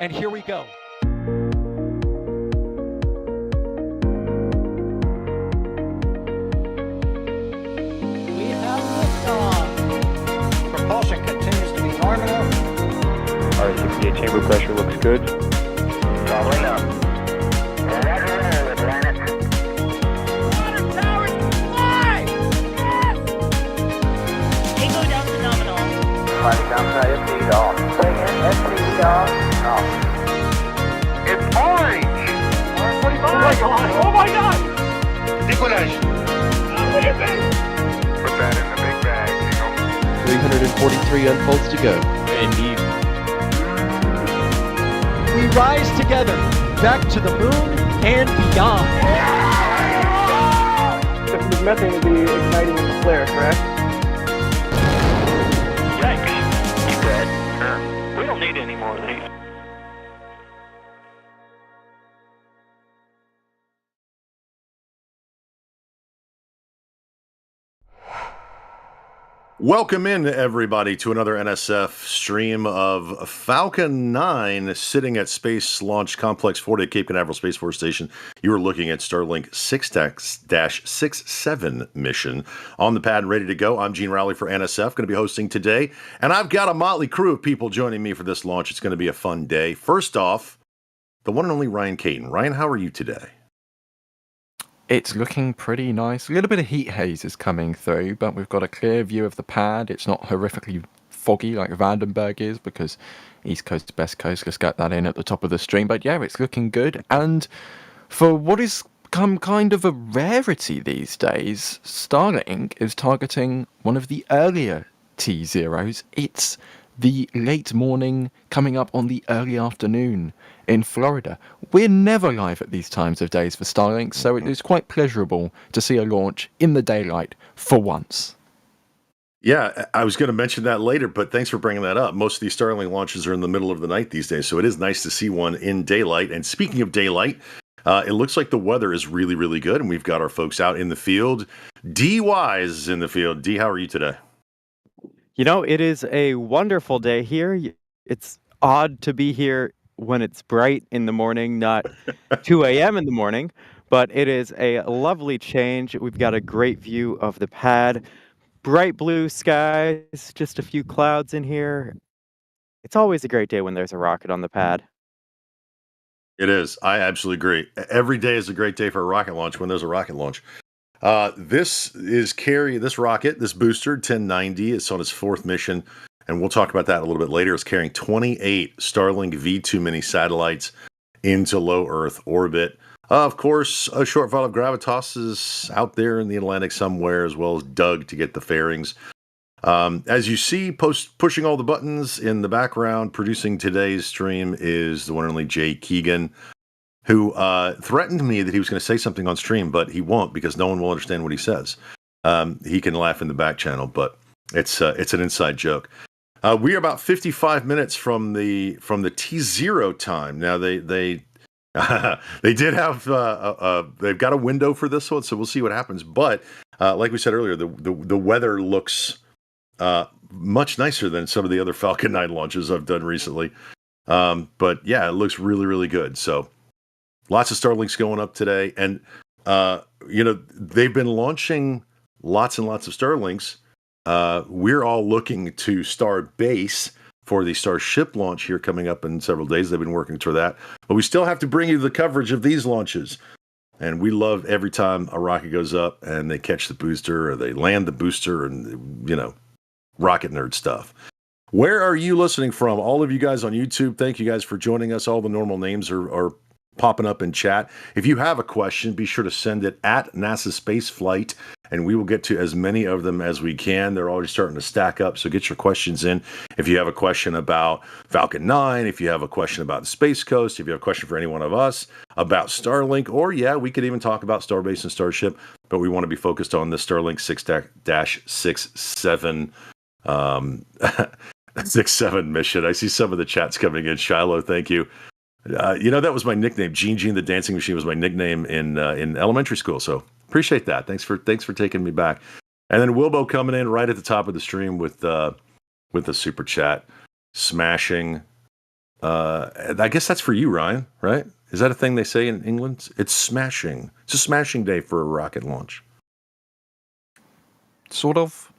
And here we go. We have liftoff. Propulsion continues to be normal. RCPA chamber pressure looks good. Doubling up. Roger and roll, planet. Water towers, fly! Yes! Tango down to nominal. Flight downside FT off. Bring in FT off. It's orange! R45! Oh my god! Oh my god! Decollage. Look at this! Put that in the big bag, Tingle. 343 unfolds to go. Indeed. We rise together, back to the moon and beyond. The methane will be igniting in the flare, correct? Yikes. Keep that. We don't need any more of these. Welcome in, everybody, to another NSF stream of Falcon 9 sitting at Space Launch Complex 40 at Cape Canaveral Space Force Station. You are looking at Starlink 6-67 mission on the pad, ready to go. I'm Gene Rowley for NSF, going to be hosting today, and I've got a motley crew of people joining me for this launch. It's going to be a fun day. First off, the one and only Ryan Caton. Ryan, how are you today? It's looking pretty nice. A little bit of heat haze is coming through, but we've got a clear view of the pad. It's not horrifically foggy like Vandenberg is, because East Coast to West Coast, let's get that in at the top of the stream. But yeah, it's looking good. And for what is come kind of a rarity these days, Starlink is targeting one of the earlier T0s. It's the late morning coming up on the early afternoon in Florida. We're never live at these times of days for Starlink, so it is quite pleasurable to see a launch in the daylight for once. Yeah, I was going to mention that later, but thanks for bringing that up. Most of these Starlink launches are in the middle of the night these days, so it is nice to see one in daylight. And speaking of daylight, it looks like the weather is really, really good, and we've got our folks out in the field. D Wise is in the field. D, how are you today? You know, it is a wonderful day here. It's odd to be here when it's bright in the morning, not 2 a.m. in the morning, but it is a lovely change. We've got a great view of the pad, bright blue skies, just a few clouds in here. It's always a great day when there's a rocket on the pad. It is. I absolutely agree. Every day is a great day for a rocket launch when there's a rocket launch. This rocket, this booster, 1090, it's on its fourth mission, and we'll talk about that a little bit later. It's carrying 28 Starlink V2 mini satellites into low Earth orbit. Of course, a Shortfall of Gravitas is out there in the Atlantic somewhere, as well as Doug to get the fairings. As you see, pushing all the buttons in the background, producing today's stream is the one and only Jay Keegan, who threatened me that he was going to say something on stream, but he won't because no one will understand what he says. He can laugh in the back channel, but it's an inside joke. We are about 55 minutes from the T0 time. Now they did have they've got a window for this one, so we'll see what happens. But like we said earlier, the weather looks much nicer than some of the other Falcon 9 launches I've done recently. But yeah, it looks really, really good. So lots of Starlinks going up today, and they've been launching lots and lots of Starlinks. We're all looking to Starbase for the Starship launch here coming up in several days. They've been working toward that, but we still have to bring you the coverage of these launches. And we love every time a rocket goes up and they catch the booster or they land the booster, and rocket nerd stuff. Where are you listening from? All of you guys on YouTube, thank you guys for joining us. All the normal names are popping up in chat. If you have a question, be sure to send it at NASA Space Flight, and we will get to as many of them as we can. They're already starting to stack up, so get your questions in. If you have a question about Falcon 9, if you have a question about the Space Coast, if you have a question for any one of us about Starlink, or we could even talk about Starbase and Starship, but we want to be focused on the Starlink 6-67 6-7 mission. I see some of the chats coming in. Shiloh, thank you. That was my nickname. Gene the Dancing Machine was my nickname in elementary school. So appreciate that. Thanks for taking me back. And then Wilbo coming in right at the top of the stream with a super chat, smashing I guess that's for you, Ryan, right? Is that a thing they say in England? It's smashing. It's a smashing day for a rocket launch. Sort of.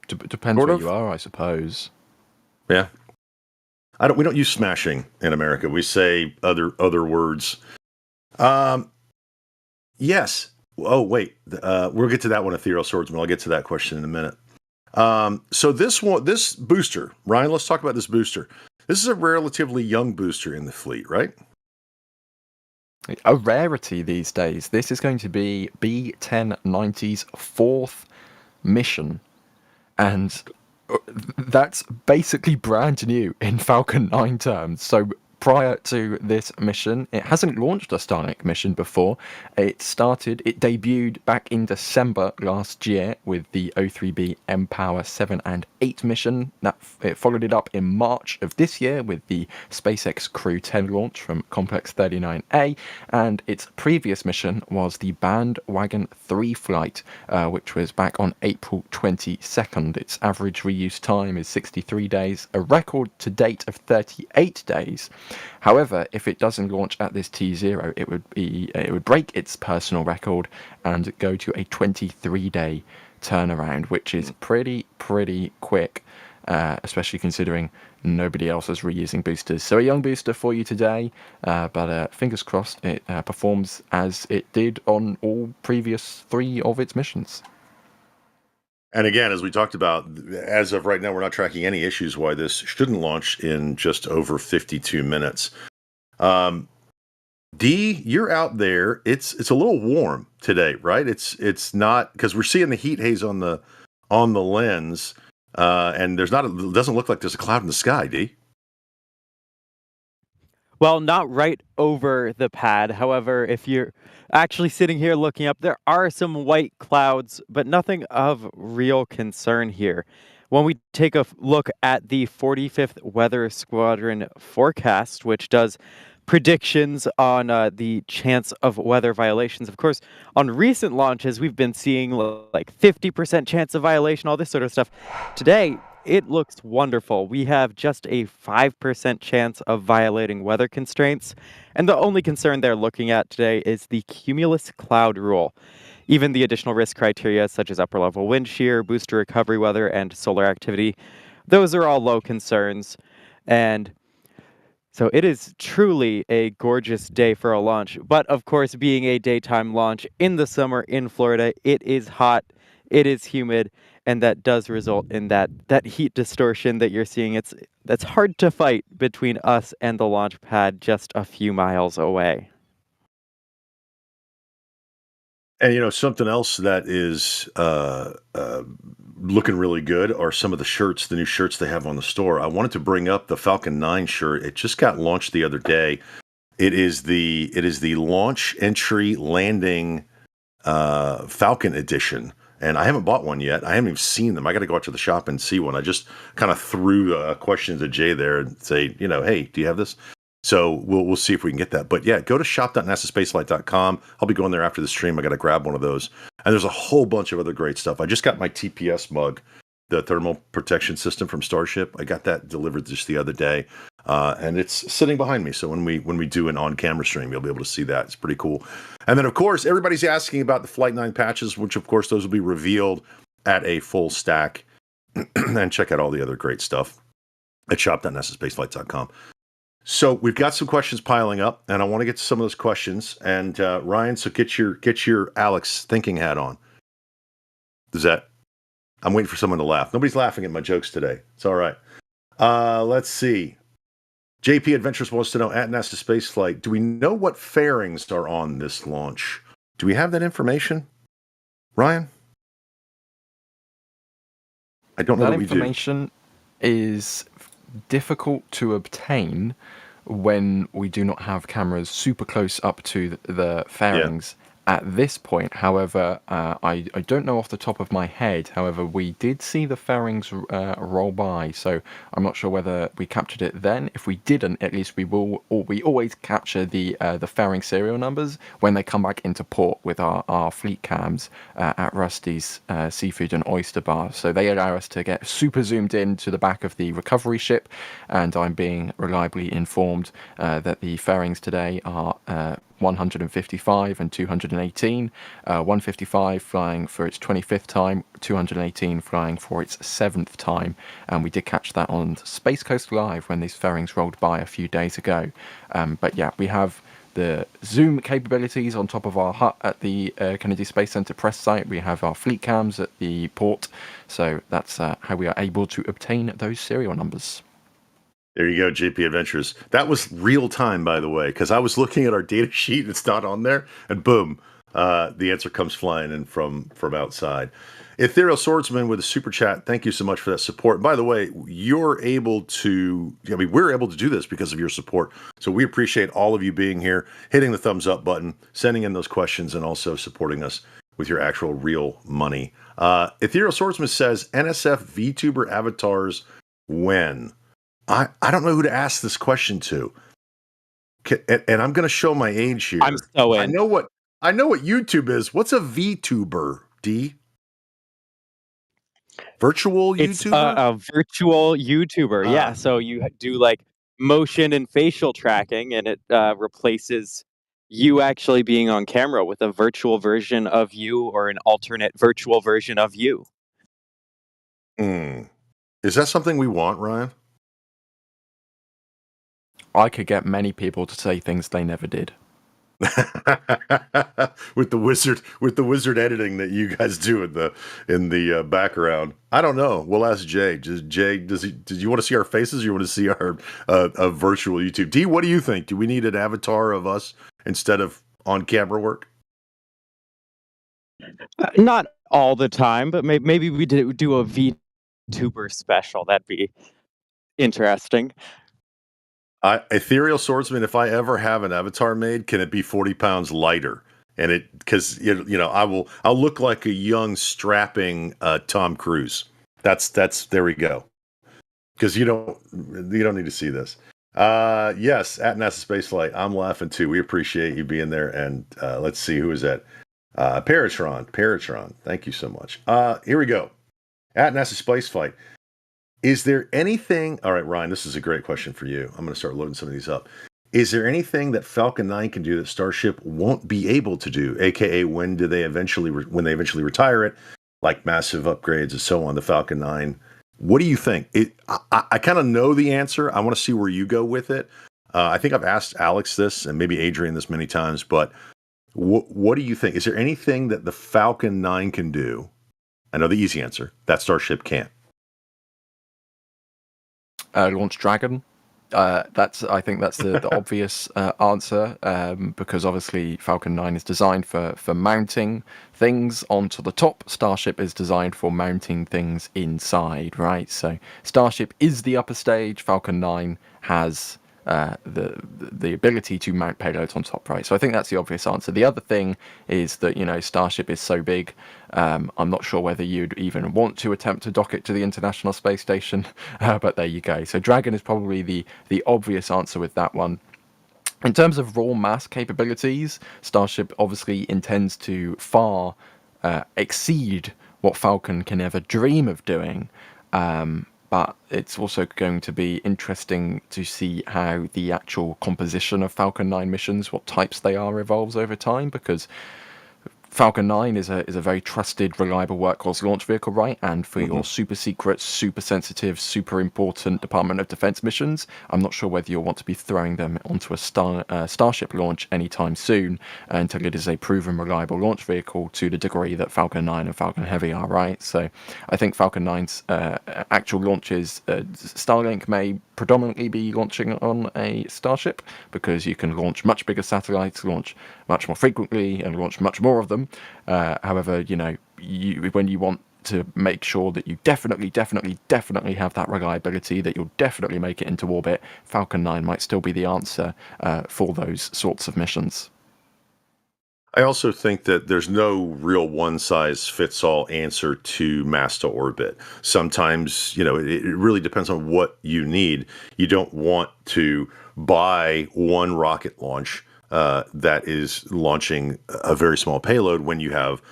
Depends Sort where of? you are, I suppose. Yeah. We don't use smashing in America. We say other words. Yes. Oh, wait. We'll get to that one, Ethereal Swordsman. I'll get to that question in a minute. So this booster, Ryan, let's talk about this booster. This is a relatively young booster in the fleet, right? A rarity these days. This is going to be B-1090's 4th mission. And that's basically brand new in Falcon 9 terms. So prior to this mission, it hasn't launched a Starlink mission before. It debuted back in December last year with the O3b mPOWER 7 and 8 mission. It followed it up in March of this year with the SpaceX Crew 10 launch from Complex 39A, and its previous mission was the Bandwagon 3 flight, which was back on April 22nd. Its average reuse time is 63 days, a record to date of 38 days. However, if it doesn't launch at this T0, it would break its personal record and go to a 23-day turnaround, which is pretty quick, especially considering nobody else is reusing boosters. So a young booster for you today, but fingers crossed it performs as it did on all previous 3 of its missions. And again, as we talked about, as of right now, we're not tracking any issues why this shouldn't launch in just over 52 minutes. D, you're out there. It's a little warm today, right? It's not, because we're seeing the heat haze on the lens, and it doesn't look like there's a cloud in the sky, D. Well, not right over the pad. However, if you're actually sitting here looking up, there are some white clouds, but nothing of real concern here. When we take a look at the 45th Weather Squadron forecast, which does predictions on the chance of weather violations. Of course, on recent launches, we've been seeing like 50% chance of violation, all this sort of stuff. Today, it looks wonderful. We have just a 5% chance of violating weather constraints, and the only concern they're looking at today is the cumulus cloud rule. Even the additional risk criteria, such as upper level wind shear, booster recovery weather, and solar activity, those are all low concerns. And so it is truly a gorgeous day for a launch. But of course, being a daytime launch in the summer in Florida, it is hot, it is humid, and that does result in that heat distortion that you're seeing. That's hard to fight between us and the launch pad just a few miles away. And something else that is looking really good are some of the new shirts they have on the store. I wanted to bring up the Falcon 9 shirt. It just got launched the other day. It is the launch entry landing Falcon edition. And I haven't bought one yet. I haven't even seen them. I got to go out to the shop and see one. I just kind of threw a question to Jay there and say, hey, do you have this? So we'll see if we can get that. But yeah, go to shop.nasaspaceflight.com. I'll be going there after the stream. I got to grab one of those. And there's a whole bunch of other great stuff. I just got my TPS mug, the thermal protection system from Starship. I got that delivered just the other day. And it's sitting behind me. So when we do an on-camera stream, you'll be able to see that. It's pretty cool. And then, of course, everybody's asking about the Flight 9 patches, which, of course, those will be revealed at a full stack. And check out all the other great stuff at shop.nasaspaceflight.com. So we've got some questions piling up, and I want to get to some of those questions. And Ryan, so get your Alex thinking hat on. I'm waiting for someone to laugh. Nobody's laughing at my jokes today. It's all right. Let's see. JP Adventures wants to know, at NASA Spaceflight, do we know what fairings are on this launch? Do we have that information, Ryan? I don't know that we do. That information is difficult to obtain when we do not have cameras super close up to the fairings. at this point. However, I don't know off the top of my head. However, we did see the fairings roll by, so I'm not sure whether we captured it then. If we didn't, at least we always capture the fairing serial numbers when they come back into port with our fleet cams at Rusty's Seafood and Oyster Bar. So they allow us to get super zoomed in to the back of the recovery ship, and I'm being reliably informed that the fairings today are 155 and 218, 155 flying for its 25th time, 218 flying for its 7th time, and we did catch that on Space Coast Live when these fairings rolled by a few days ago. But yeah, we have the zoom capabilities on top of our hut at the Kennedy Space Center press site. We have our fleet cams at the port, so that's how we are able to obtain those serial numbers. There you go, JP Adventures. That was real time, by the way, because I was looking at our data sheet. It's not on there, and boom, the answer comes flying in from outside. Ethereal Swordsman with a super chat. Thank you so much for that support. By the way, we're able to do this because of your support. So we appreciate all of you being here, hitting the thumbs up button, sending in those questions, and also supporting us with your actual real money. Ethereal Swordsman says, NSF VTuber avatars when? I don't know who to ask this question to. And I'm going to show my age here. I'm so in. I know what YouTube is. What's a VTuber, D? Virtual It's YouTuber? a virtual YouTuber. Ah. Yeah, so you do like motion and facial tracking, and it replaces you actually being on camera with a virtual version of you or an alternate virtual version of you. Is that something we want, Ryan? I could get many people to say things they never did. with the wizard editing that you guys do in the background. I don't know. We'll ask Jay. Did you want to see our faces, or you want to see our virtual YouTube? D, what do you think? Do we need an avatar of us instead of on camera work? Not all the time, but maybe we do a VTuber special. That'd be interesting. Ethereal Swordsman, if I ever have an avatar made, can it be 40 pounds lighter? And because I'll look like a young strapping Tom Cruise. That's there we go. Because you don't need to see this. Yes, at NASA Spaceflight, I'm laughing too. We appreciate you being there. And let's see who is that. Paratron. Thank you so much. Here we go. At NASA Spaceflight. Is there anything... All right, Ryan, this is a great question for you. I'm going to start loading some of these up. Is there anything that Falcon 9 can do that Starship won't be able to do? AKA, when they eventually retire it, like massive upgrades and so on, the Falcon 9. What do you think? I kind of know the answer. I want to see where you go with it. I think I've asked Alex this and maybe Adrian this many times, but what do you think? Is there anything that the Falcon 9 can do? I know the easy answer. That Starship can't. Launch Dragon. I think that's the obvious answer, because obviously Falcon 9 is designed for mounting things onto the top. Starship is designed for mounting things inside, right? So Starship is the upper stage. Falcon 9 has the ability to mount payloads on top, right? So I think that's the obvious answer. The other thing is that, Starship is so big, I'm not sure whether you'd even want to attempt to dock it to the International Space Station, but there you go. So Dragon is probably the obvious answer with that one. In terms of raw mass capabilities, Starship obviously intends to far exceed what Falcon can ever dream of doing. But it's also going to be interesting to see how the actual composition of Falcon 9 missions, what types they are, evolves over time, because Falcon 9 is a very trusted, reliable workhorse launch vehicle, right? And for your super secret, super sensitive, super important Department of Defense missions, I'm not sure whether you'll want to be throwing them onto a Starship launch anytime soon until it is a proven, reliable launch vehicle to the degree that Falcon 9 and Falcon Heavy are, right? So I think Falcon 9's actual launches, Starlink may predominantly be launching on a Starship because you can launch much bigger satellites, launch much more frequently, and launch much more of them. However, when you want to make sure that you definitely have that reliability, that you'll definitely make it into orbit, Falcon 9 might still be the answer for those sorts of missions. I also think that there's no real one-size-fits-all answer to mass to orbit. Sometimes, it really depends on what you need. You don't want to buy one rocket launch that is launching a very small payload when you have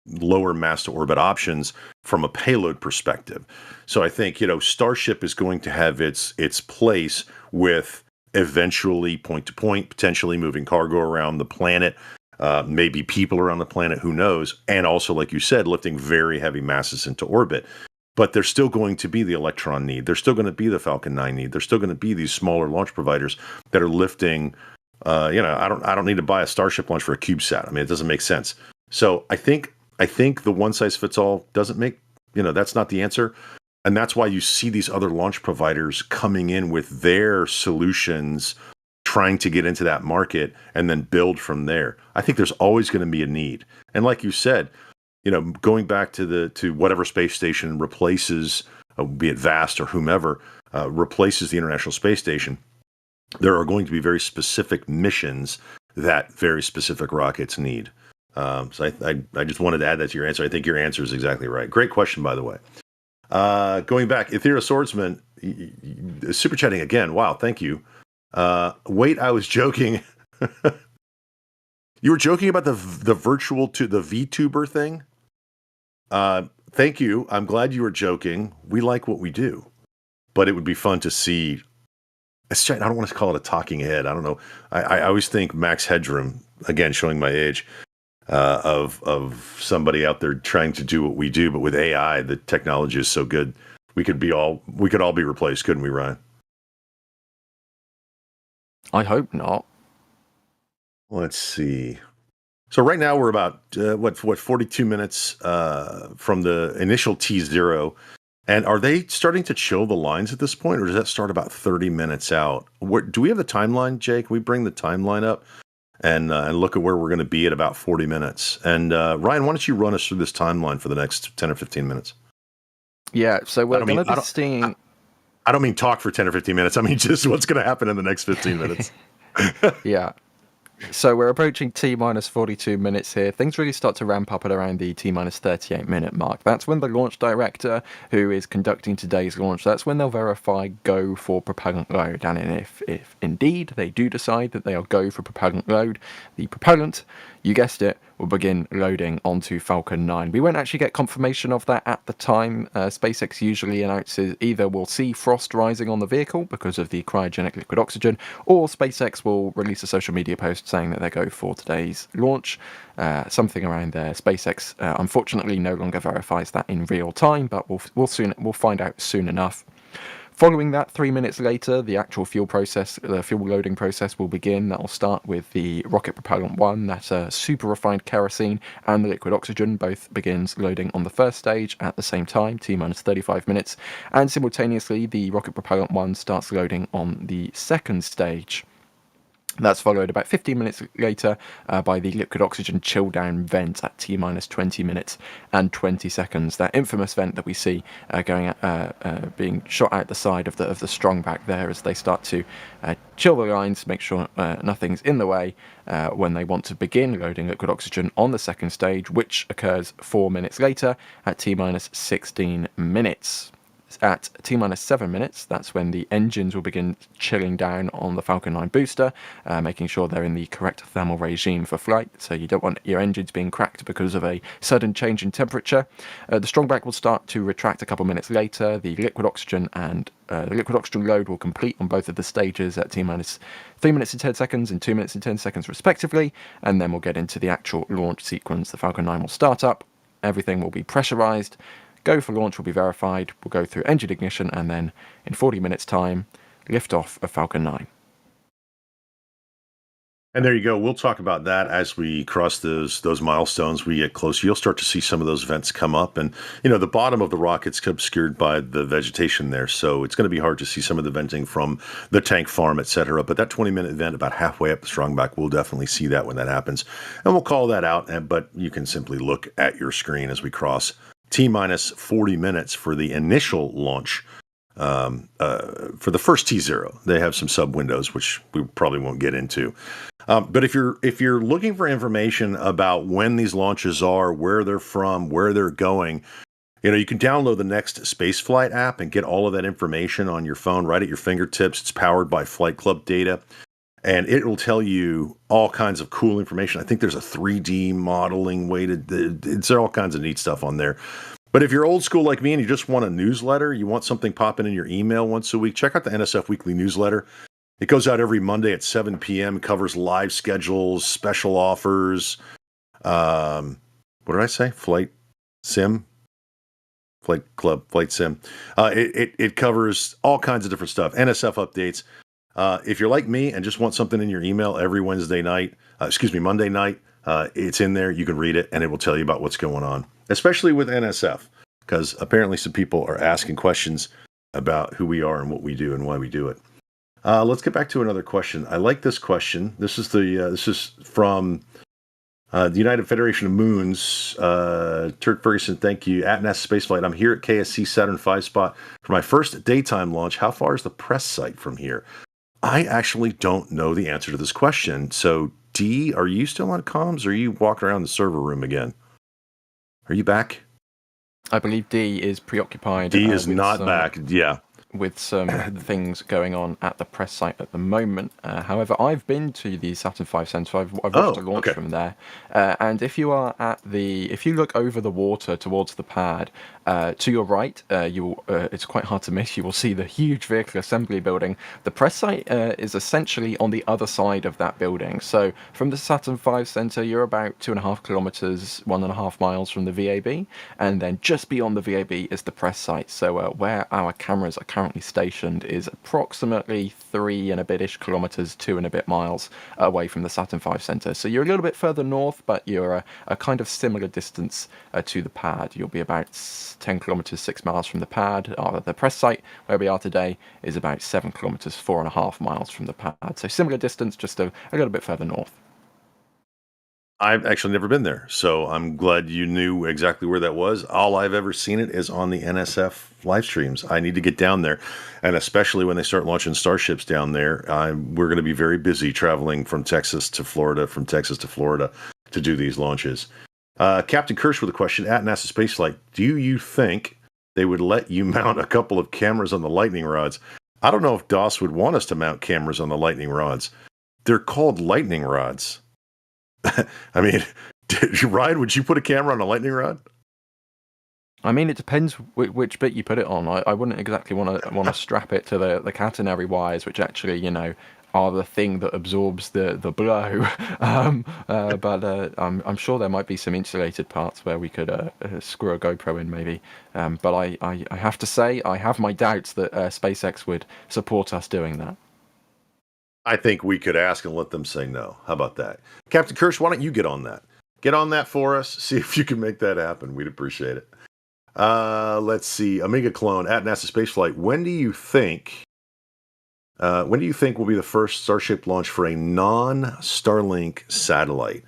lower mass to orbit options from a payload perspective. So I think, Starship is going to have its place with eventually point to point, potentially moving cargo around the planet. Maybe people around the planet, who knows? And also, like you said, lifting very heavy masses into orbit. But there's still going to be the Electron need. There's still going to be the Falcon 9 need. There's still going to be these smaller launch providers that are lifting. I don't need to buy a Starship launch for a CubeSat. I mean, it doesn't make sense. So I think the one size fits all doesn't make. That's not the answer. And that's why you see these other launch providers coming in with their solutions, trying to get into that market and then build from there. I think there's always going to be a need. And like you said, going back to whatever space station replaces, be it VAST or whomever, replaces the International Space Station, there are going to be very specific missions that very specific rockets need. So I just wanted to add that to your answer. I think your answer is exactly right. Great question, by the way. Going back, Ethereal Swordsman, super chatting again. Wow, thank you. Wait, I was joking. You were joking about the virtual to the VTuber thing. Thank you. I'm glad you were joking. We like what we do, but it would be fun to see. I don't want to call it a talking head. I don't know. I always think Max Headroom, again, showing my age, of somebody out there trying to do what we do, but with AI, the technology is so good. We could all be replaced, couldn't we, Ryan? I hope not. Let's see. So right now we're about 42 minutes from the initial T0, and are they starting to chill the lines at this point, or does that start about 30 minutes out? Do we have the timeline, Jake? Can we bring the timeline up and look at where we're going to be at about 40 minutes? And Ryan, why don't you run us through this timeline for the next 10 or 15 minutes? Yeah. So we're going to be seeing. I don't mean talk for 10 or 15 minutes. I mean just what's going to happen in the next 15 minutes. Yeah. So we're approaching T-minus 42 minutes here. Things really start to ramp up at around the T-minus 38 minute mark. That's when the launch director, who is conducting today's launch, that's when they'll verify go for propellant load. And if indeed they do decide that they'll go for propellant load, the propellant, you guessed it, will begin loading onto Falcon 9. We won't actually get confirmation of that at the time. SpaceX usually announces either we'll see frost rising on the vehicle because of the cryogenic liquid oxygen, or SpaceX will release a social media post saying that they go for today's launch, something around there. SpaceX unfortunately no longer verifies that in real time, but we'll find out soon enough. Following that, 3 minutes later, the actual fuel loading process will begin. That will start with the rocket propellant 1, that super refined kerosene and the liquid oxygen both begins loading on the first stage at the same time, T-minus 35 minutes, and simultaneously the rocket propellant 1 starts loading on the second stage. That's followed about 15 minutes later by the liquid oxygen chill down vent at T-minus 20 minutes and 20 seconds. That infamous vent that we see being shot out the side of the strong back there as they start to chill the lines, make sure nothing's in the way when they want to begin loading liquid oxygen on the second stage, which occurs 4 minutes later at T-minus 16 minutes. At T-minus 7 minutes, that's when the engines will begin chilling down on the Falcon 9 booster, making sure they're in the correct thermal regime for flight. So you don't want your engines being cracked because of a sudden change in temperature. The strongback will start to retract a couple minutes later. The liquid oxygen and the liquid oxygen load will complete on both of the stages at T-minus 3 minutes and 10 seconds and 2 minutes and 10 seconds respectively. And then we'll get into the actual launch sequence. The Falcon 9 will start up. Everything will be pressurized. Go for launch will be verified, we'll go through engine ignition, and then in 40 minutes time, lift off of Falcon 9. And there you go. We'll talk about that as we cross those milestones. We get closer. You'll start to see some of those vents come up, and the bottom of the rocket's obscured by the vegetation there, so it's going to be hard to see some of the venting from the tank farm, etc. But that 20-minute vent about halfway up the strongback, we'll definitely see that when that happens, and we'll call that out. But you can simply look at your screen as we cross T-minus 40 minutes for the initial launch for the first T0. They have some sub windows, which we probably won't get into. But if you're looking for information about when these launches are, where they're from, where they're going, you can download the Next Spaceflight app and get all of that information on your phone right at your fingertips. It's powered by Flight Club data, and it will tell you all kinds of cool information. I think there's a 3D modeling way it's all kinds of neat stuff on there. But if you're old school like me and you just want a newsletter, you want something popping in your email once a week, check out the NSF Weekly Newsletter. It goes out every Monday at 7 p.m. It covers live schedules, special offers. What did I say? Flight Sim? Flight Club, Flight Sim. It covers all kinds of different stuff. NSF updates. If you're like me and just want something in your email every Monday night, it's in there. You can read it and it will tell you about what's going on, especially with NSF, because apparently some people are asking questions about who we are and what we do and why we do it. Let's get back to another question. I like this question. This is from the United Federation of Moons. Turk Ferguson, thank you. At NASA Spaceflight, I'm here at KSC Saturn V spot for my first daytime launch. How far is the press site from here? I actually don't know the answer to this question. So, D, are you still on comms, or are you walking around the server room again? Are you back? I believe D is preoccupied. D is not back. Yeah. With some things going on at the press site at the moment. However, I've been to the Saturn V Centre. I've watched a launch from there. And if you look over the water towards the pad, to your right, it's quite hard to miss. You will see the huge vehicle assembly building. The press site is essentially on the other side of that building. So from the Saturn V Centre, you're about 2.5 kilometers, 1.5 miles from the VAB, and then just beyond the VAB is the press site. So where our cameras are currently stationed is approximately 3 and a bit-ish kilometers, 2 and a bit miles away from the Saturn V Centre. So you're a little bit further north, but you're a kind of similar distance to the pad. You'll be about 10 kilometers, 6 miles from the pad. The press site, where we are today, is about 7 kilometers, 4.5 miles from the pad. So similar distance, just a little bit further north. I've actually never been there, so I'm glad you knew exactly where that was. All I've ever seen it is on the NSF live streams. I need to get down there, and especially when they start launching starships down there, we're going to be very busy traveling from Texas to Florida to do these launches. Captain Kirsch with a question at NASA Spaceflight. Do you think they would let you mount a couple of cameras on the lightning rods? I don't know if DOS would want us to mount cameras on the lightning rods. They're called lightning rods. I mean, Ryan, would you put a camera on a lightning rod? I mean, it depends which bit you put it on. I wouldn't exactly want to strap it to the catenary wires, which actually, are the thing that absorbs the blow. But I'm sure there might be some insulated parts where we could screw a GoPro in, maybe. But I have to say, I have my doubts that SpaceX would support us doing that. I think we could ask and let them say no. How about that? Captain Kirsch, why don't you get on that? Get on that for us. See if you can make that happen. We'd appreciate it. Let's see. Amiga Clone at NASA Spaceflight. When do you think will be the first Starship launch for a non-Starlink satellite?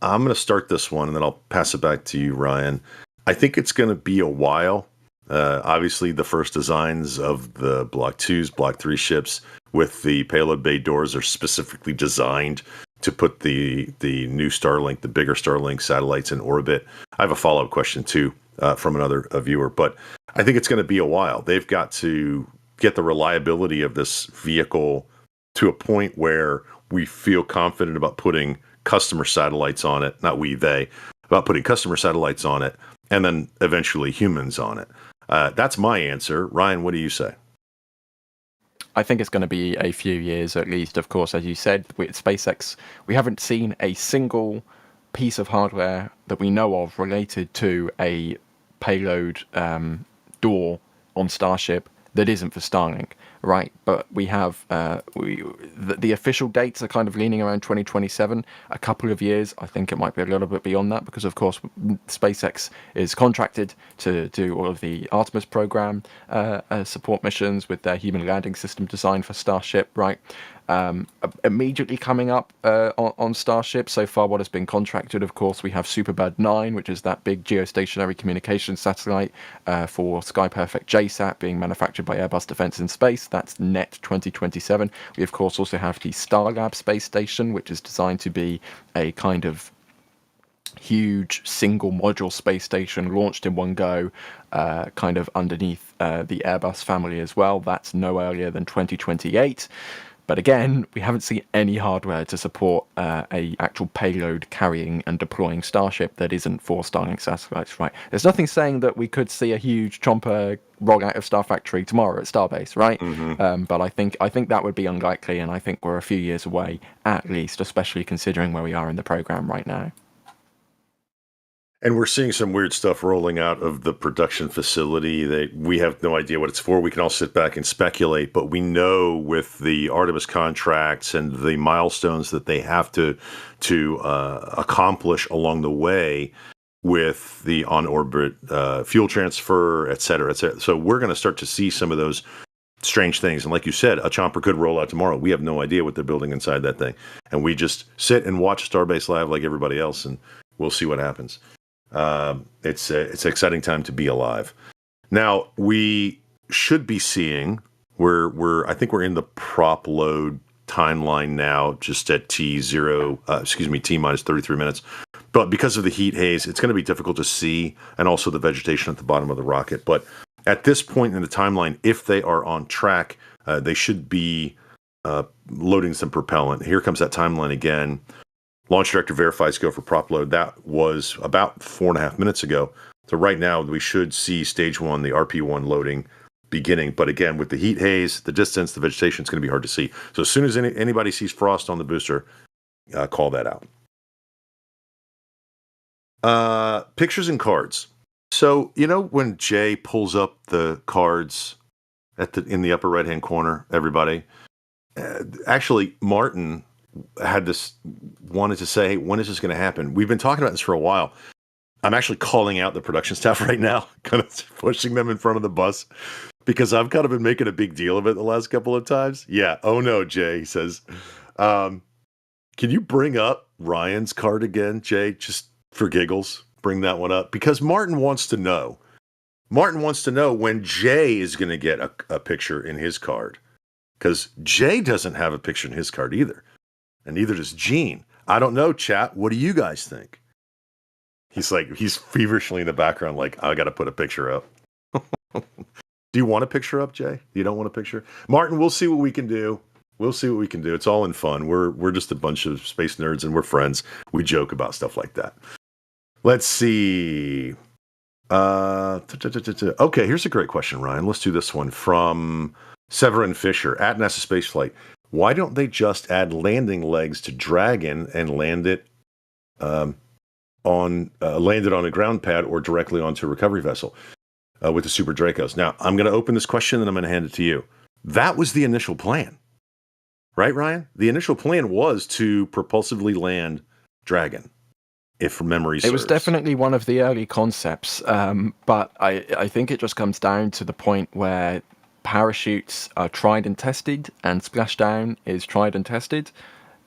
I'm going to start this one, and then I'll pass it back to you, Ryan. I think it's going to be a while. Obviously, the first designs of the Block 2s, Block 3 ships with the payload bay doors are specifically designed to put the new Starlink, the bigger Starlink satellites in orbit. I have a follow-up question, too, from another viewer, but I think it's going to be a while. They've got to get the reliability of this vehicle to a point where we feel confident about putting customer satellites on it, about putting customer satellites on it, and then eventually humans on it. That's my answer. Ryan, what do you say? I think it's going to be a few years at least. Of course, as you said, with SpaceX, we haven't seen a single piece of hardware that we know of related to a payload door on Starship that isn't for Starlink. right? But we have the official dates are kind of leaning around 2027. A couple of years, I think it might be a little bit beyond that, because of course SpaceX is contracted to do all of the Artemis program support missions with their human landing system designed for Starship, right? Immediately coming up on Starship, so far what has been contracted, of course, we have Superbird 9, which is that big geostationary communications satellite for Sky Perfect JSAT being manufactured by Airbus Defence and Space. That's net 2027. We, of course, also have the Starlab space station, which is designed to be a kind of huge single module space station launched in one go, kind of underneath the Airbus family as well. That's no earlier than 2028. But again, we haven't seen any hardware to support a actual payload carrying and deploying Starship that isn't for Starlink satellites, right? There's nothing saying that we could see a huge chomper roll out of Star Factory tomorrow at Starbase, right? But I think that would be unlikely, and I think we're a few years away at least, especially considering where we are in the program right now. And we're seeing some weird stuff rolling out of the production facility that we have no idea what it's for. We can all sit back and speculate, but we know with the Artemis contracts and the milestones that they have to accomplish along the way with the on-orbit fuel transfer, et cetera, et cetera. So we're going to start to see some of those strange things. And like you said, a chomper could roll out tomorrow. We have no idea what they're building inside that thing. And we just sit and watch Starbase Live like everybody else, and we'll see what happens. It's an exciting time to be alive. Now we should be seeing I think we're in the prop load timeline now, just at T minus 33 minutes. But because of the heat haze, it's going to be difficult to see, and also the vegetation at the bottom of the rocket. But at this point in the timeline, if they are on track, they should be loading some propellant. Here comes that timeline again. Launch director verifies go for prop load. That was about 4.5 minutes ago. So right now we should see stage 1, the RP1 loading beginning. But again, with the heat haze, the distance, the vegetation, it's going to be hard to see. So as soon as anybody sees frost on the booster, call that out. Pictures and cards. So, you know, when Jay pulls up the cards in the upper right-hand corner, everybody, actually, Martin wanted to say, hey, when is this going to happen? We've been talking about this for a while. I'm actually calling out the production staff right now, kind of pushing them in front of the bus, because I've kind of been making a big deal of it the last couple of times. Yeah. Oh no, Jay, he says, can you bring up Ryan's card again, Jay, just for giggles? Bring that one up, because Martin wants to know when Jay is going to get a picture in his card, because Jay doesn't have a picture in his card either. And neither does Gene. I don't know, chat. What do you guys think? He's feverishly in the background, like, I got to put a picture up. Do you want a picture up, Jay? You don't want a picture? Martin, we'll see what we can do. It's all in fun. We're just a bunch of space nerds, and we're friends. We joke about stuff like that. Let's see. Okay, here's a great question, Ryan. Let's do this one from Severin Fisher at NASA Spaceflight. Why don't they just add landing legs to Dragon and land it on a ground pad or directly onto a recovery vessel with the Super Dracos? Now, I'm going to open this question and I'm going to hand it to you. That was the initial plan, right, Ryan? The initial plan was to propulsively land Dragon, if memory serves. It was definitely one of the early concepts, but I think it just comes down to the point where parachutes are tried and tested, and splashdown is tried and tested,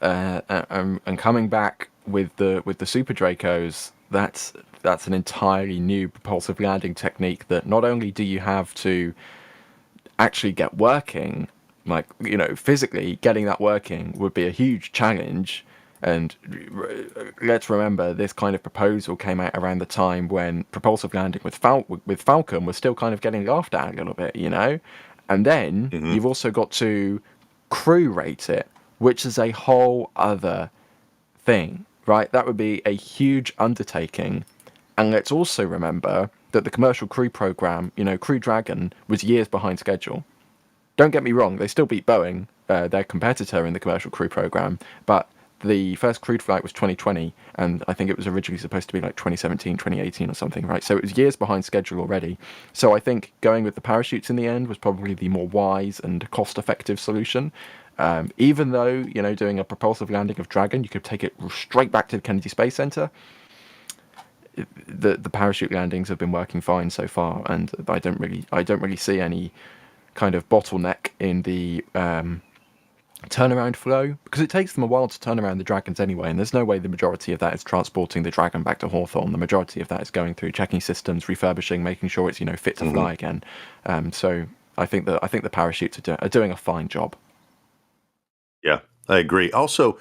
and coming back with the Super Dracos, that's an entirely new propulsive landing technique that not only do you have to actually get working, like, you know, physically getting that working would be a huge challenge. And let's remember, this kind of proposal came out around the time when propulsive landing with Falcon was still kind of getting laughed at a little bit, you know? And then you've also got to crew rate it, which is a whole other thing, right? That would be a huge undertaking. And let's also remember that the commercial crew program, you know, Crew Dragon, was years behind schedule. Don't get me wrong, they still beat Boeing, their competitor in the commercial crew program, but the first crewed flight was 2020, and I think it was originally supposed to be like 2017, 2018 or something, right? So it was years behind schedule already. So I think going with the parachutes in the end was probably the more wise and cost-effective solution. Even though, doing a propulsive landing of Dragon, you could take it straight back to the Kennedy Space Center. The parachute landings have been working fine so far, and I don't really see any kind of bottleneck in the turnaround flow, because it takes them a while to turn around the Dragons anyway, and there's no way the majority of that is transporting the Dragon back to Hawthorne. The majority of that is going through checking systems, refurbishing, making sure it's fit to fly again. So I think the parachutes are doing a fine job. Yeah, I agree. Also,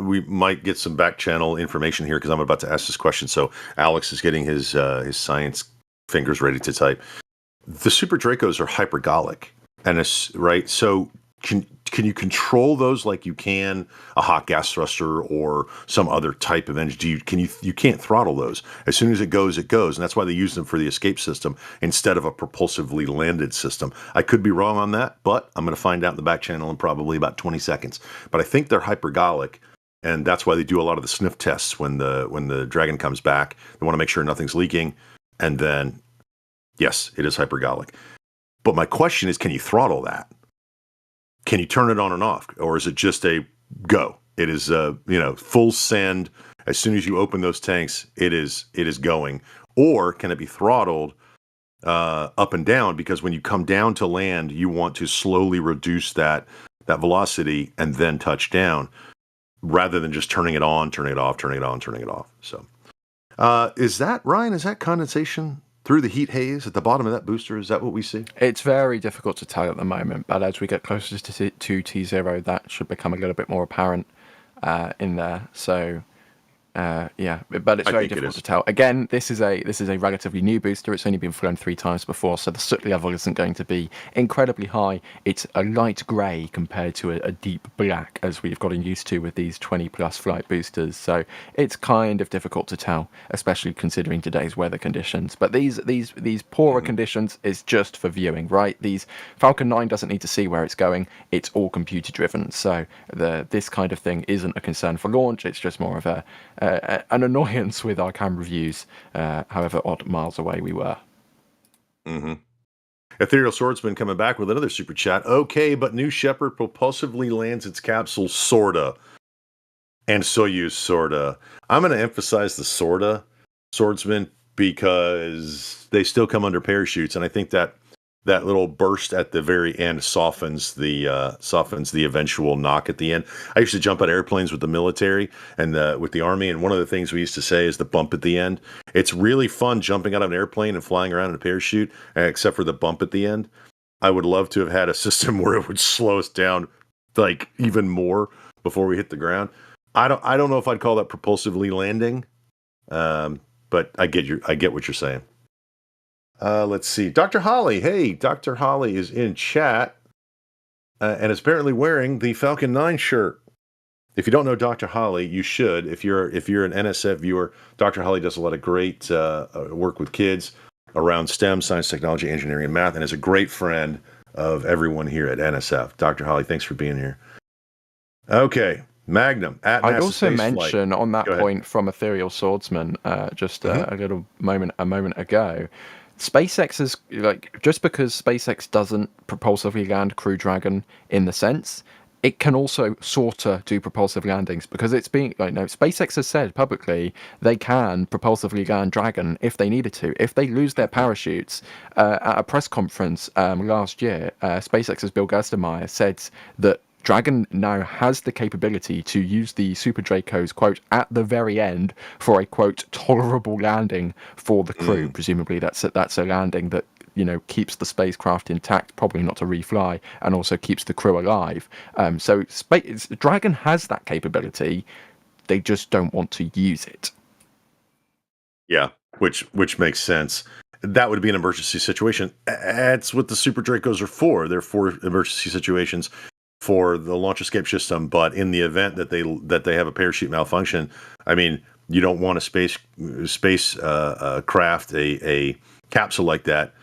we might get some back channel information here because I'm about to ask this question. So Alex is getting his science fingers ready to type. The Super Dracos are hypergolic, and it's right. So can you control those like you can a hot gas thruster or some other type of engine? You can't throttle those. As soon as it goes, and that's why they use them for the escape system instead of a propulsively landed system. I could be wrong on that, but I'm going to find out in the back channel in probably about 20 seconds. But I think they're hypergolic, and that's why they do a lot of the sniff tests when the Dragon comes back. They want to make sure nothing's leaking, and then yes, it is hypergolic. But my question is, can you throttle that? Can you turn it on and off, or is it just a go? It is full send. As soon as you open those tanks, it is going. Or can it be throttled up and down? Because when you come down to land, you want to slowly reduce that velocity and then touch down, rather than just turning it on, turning it off, turning it on, turning it off. So, is that, Ryan? Is that condensation through the heat haze at the bottom of that booster? Is that what we see? It's very difficult to tell at the moment, but as we get closer to T0, that should become a little bit more apparent in there. So yeah, but it's very difficult to tell. Again, this is a relatively new booster. It's only been flown 3 times before, so the soot level isn't going to be incredibly high. It's a light grey compared to a deep black, as we've gotten used to with these 20+ flight boosters. So it's kind of difficult to tell, especially considering today's weather conditions. But these poorer conditions is just for viewing, right? These Falcon 9 doesn't need to see where it's going. It's all computer driven, so this kind of thing isn't a concern for launch. It's just more of an annoyance with our camera views, however odd miles away we were. Ethereal Swordsman coming back with another super chat. Okay, but New Shepard propulsively lands its capsule, sorta. And Soyuz, sorta. I'm going to emphasize the sorta, Swordsman, because they still come under parachutes, and I think that little burst at the very end softens the eventual knock at the end. I used to jump out of airplanes with the military and with the Army, and one of the things we used to say is the bump at the end. It's really fun jumping out of an airplane and flying around in a parachute, except for the bump at the end. I would love to have had a system where it would slow us down like even more before we hit the ground. I don't know if I'd call that propulsively landing, but I get what you're saying. Let's see. Dr. Holly. Hey, Dr. Holly is in chat and is apparently wearing the Falcon 9 shirt. If you don't know Dr. Holly, you should. If you're an NSF viewer, Dr. Holly does a lot of great work with kids around STEM, science, technology, engineering, and math, and is a great friend of everyone here at NSF. Dr. Holly, thanks for being here. Okay. Magnum at I'd NASA also Space mention Flight. on that point from Ethereal Swordsman just a moment ago. SpaceX is just because SpaceX doesn't propulsively land Crew Dragon in the sense, it can also sorta do propulsive landings because it's being SpaceX has said publicly they can propulsively land Dragon if they needed to. If they lose their parachutes, at a press conference last year, SpaceX's Bill Gerstenmaier said that Dragon now has the capability to use the Super Dracos, quote, at the very end for a, quote, tolerable landing for the crew. Presumably that's a landing that, keeps the spacecraft intact, probably not to refly, and also keeps the crew alive. So Dragon has that capability. They just don't want to use it. Yeah, which makes sense. That would be an emergency situation. That's what the Super Dracos are for. They're for emergency situations for the launch escape system, but in the event that they have a parachute malfunction, I mean, you don't want a space craft, a capsule like that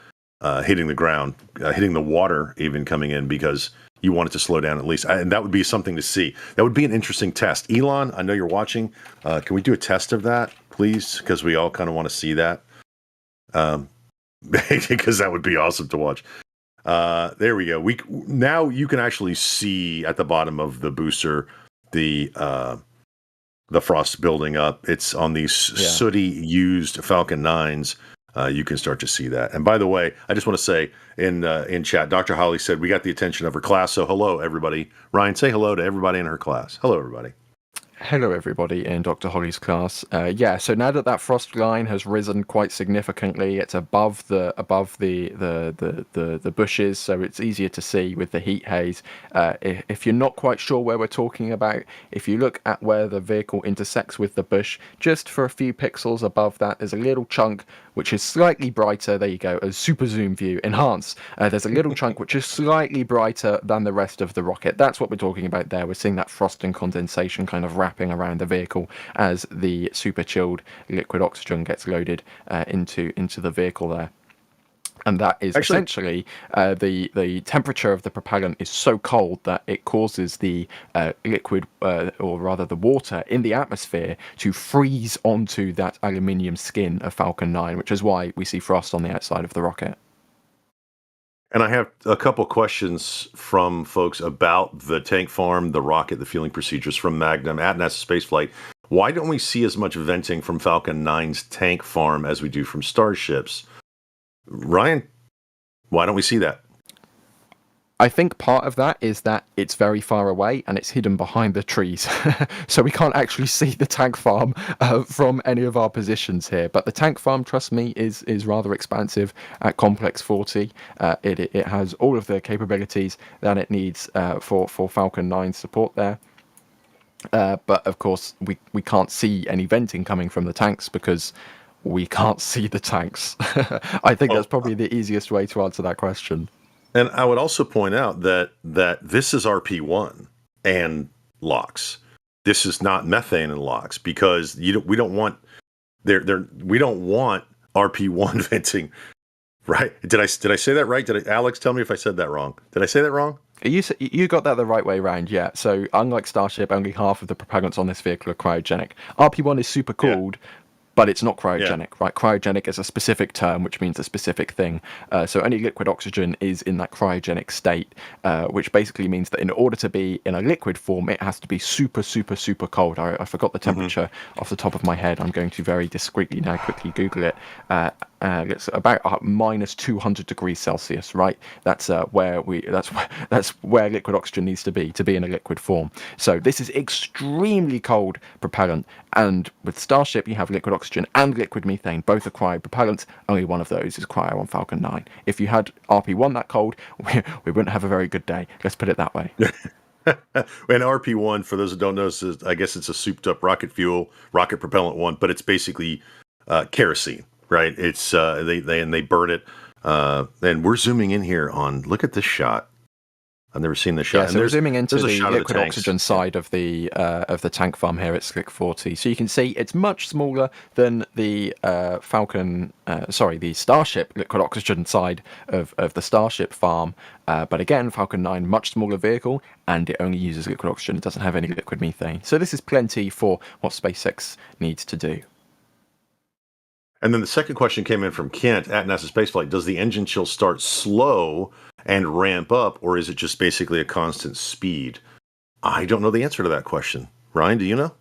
hitting the ground, hitting the water, even coming in, because you want it to slow down at least. And that would be something to see. That would be an interesting test. Elon, I know you're watching. Can we do a test of that, please? Because we all kind of want to see that. Because that would be awesome to watch. There we go. Now you can actually see at the bottom of the booster the frost building up. It's on these sooty used Falcon 9s. You can start to see that. And by the way, I just want to say in chat, Dr. Holly said we got the attention of her class. So hello, everybody. Ryan, say hello to everybody in her class. Hello, everybody. Hello, everybody in Dr. Holly's class. So now that frost line has risen quite significantly, it's above the bushes, so it's easier to see with the heat haze. If you're not quite sure where we're talking about, if you look at where the vehicle intersects with the bush, just for a few pixels above that, there's a little chunk which is slightly brighter. There you go, a super zoom view, enhance. There's a little chunk which is slightly brighter than the rest of the rocket. That's what we're talking about there. We're seeing that frost and condensation kind of wrapping around the vehicle as the super chilled liquid oxygen gets loaded into the vehicle there. And that is essentially the temperature of the propellant is so cold that it causes the liquid, or rather the water in the atmosphere, to freeze onto that aluminium skin of Falcon 9, which is why we see frost on the outside of the rocket. And I have a couple questions from folks about the tank farm, the rocket, the fueling procedures from Magnum at NASA Spaceflight. Why don't we see as much venting from Falcon 9's tank farm as we do from Starships? Ryan, why don't we see that? I think part of that is that it's very far away and it's hidden behind the trees. So we can't actually see the tank farm from any of our positions here. But the tank farm, trust me, is rather expansive at Complex 40. It has all of the capabilities that it needs for Falcon 9 support there. But of course, we can't see any venting coming from the tanks because we can't see the tanks. I think that's probably the easiest way to answer that question. And I would also point out that this is RP1 and LOX. This is not methane and LOX, because we don't want RP1 venting, right? Did I say that right? Alex, tell me if I said that wrong. Did I say that wrong? You got that the right way around, yeah. So unlike Starship, only half of the propellants on this vehicle are cryogenic. RP1 is super cooled, but it's not cryogenic, right? Cryogenic is a specific term, which means a specific thing. So any liquid oxygen is in that cryogenic state, which basically means that in order to be in a liquid form, it has to be super, super, super cold. I forgot the temperature off the top of my head. I'm going to very discreetly now quickly Google it. It's about minus 200 degrees Celsius, right? That's where liquid oxygen needs to be in a liquid form. So this is extremely cold propellant, and with Starship you have liquid oxygen and liquid methane, both are cryo propellants. Only one of those is cryo on Falcon 9. If you had RP1 that cold, we wouldn't have a very good day. Let's put it that way. And RP1, for those that don't know, I guess it's a souped up rocket propellant one, but it's basically kerosene. Right, it's they burn it, and we're zooming in here on. Look at this shot. I've never seen this shot. Yeah, so we're zooming into the liquid oxygen side of the tank farm here at Slick 40. So you can see it's much smaller than the the Starship liquid oxygen side of the Starship farm. But again, Falcon 9, much smaller vehicle, and it only uses liquid oxygen. It doesn't have any liquid methane. So this is plenty for what SpaceX needs to do. And then the second question came in from Kent at NASA Spaceflight. Does the engine chill start slow and ramp up, or is it just basically a constant speed? I don't know the answer to that question. Ryan, do you know?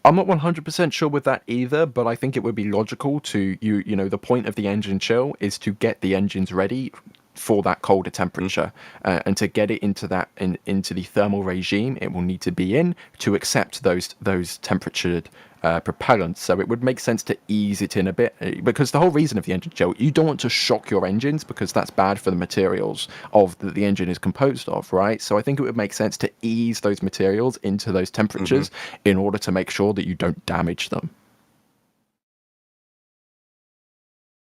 I'm not 100% sure with that either, but I think it would be logical to, the point of the engine chill is to get the engines ready for that colder temperature, and to get it into the thermal regime it will need to be in to accept those temperatured propellants. So it would make sense to ease it in a bit, because the whole reason of the engine chill, you don't want to shock your engines because that's bad for the materials that the engine is composed of, right? So I think it would make sense to ease those materials into those temperatures in order to make sure that you don't damage them.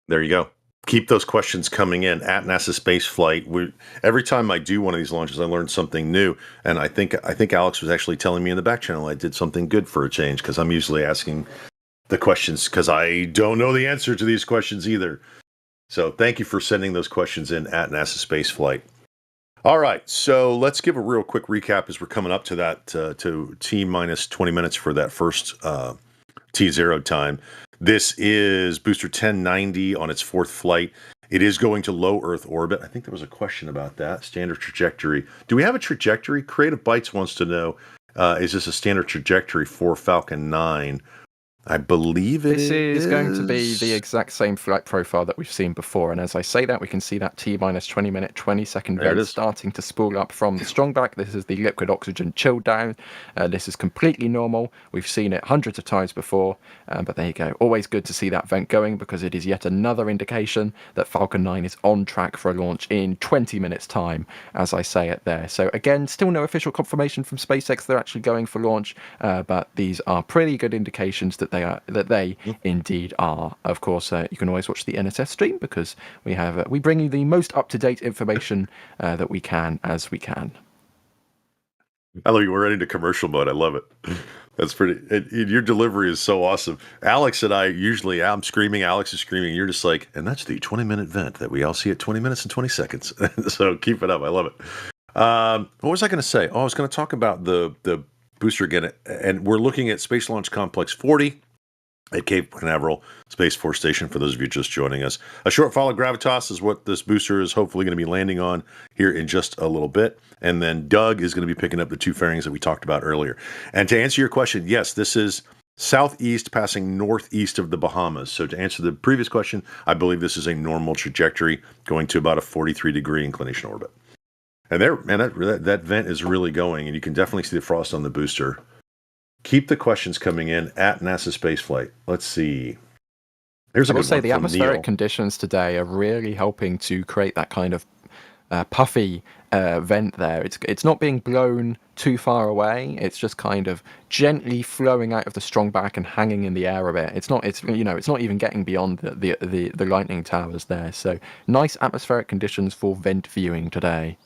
There you go. Keep those questions coming in at NASA Spaceflight. Every time I do one of these launches, I learn something new. And I think Alex was actually telling me in the back channel I did something good for a change, because I'm usually asking the questions because I don't know the answer to these questions either. So thank you for sending those questions in at NASA Spaceflight. All right, so let's give a real quick recap as we're coming up to that to T minus 20 minutes for that first T0 time. This is booster 1090 on its fourth flight. It is going to low Earth orbit. I think there was a question about that. Standard trajectory. Do we have a trajectory? Creative Bytes wants to know, is this a standard trajectory for Falcon 9? I believe it is. This is going to be the exact same flight profile that we've seen before. And as I say that, we can see that T minus 20 minute, 20 second vent starting to spool up from the strong back. This is the liquid oxygen chill down. This is completely normal. We've seen it hundreds of times before, but there you go. Always good to see that vent going because it is yet another indication that Falcon 9 is on track for a launch in 20 minutes time, as I say it there. So again, still no official confirmation from SpaceX they're actually going for launch, but these are pretty good indications that they indeed are. Of course, you can always watch the NSS stream because we bring you the most up-to-date information that we can as we can. I love you. We're ready to commercial mode. I love it. That's pretty. Your delivery is so awesome. Alex and I usually, I'm screaming, Alex is screaming. You're just like, and that's the 20-minute vent that we all see at 20 minutes and 20 seconds. So keep it up. I love it. What was I going to say? Oh, I was going to talk about the booster again, and we're looking at Space Launch Complex 40 at Cape Canaveral Space Force Station, for those of you just joining us. A Shortfall of Gravitas is what this booster is hopefully going to be landing on here in just a little bit. And then Doug is going to be picking up the two fairings that we talked about earlier. And to answer your question, yes, this is southeast passing northeast of the Bahamas. So to answer the previous question, I believe this is a normal trajectory going to about a 43-degree inclination orbit. And that vent is really going, and you can definitely see the frost on the booster. Keep the questions coming in at NASA Spaceflight. Let's see. Here's a good one. I will say the atmospheric conditions today are really helping to create that kind of puffy vent there. It's not being blown too far away. It's just kind of gently flowing out of the strong back and hanging in the air a bit. It's not even getting beyond the lightning towers there. So nice atmospheric conditions for vent viewing today.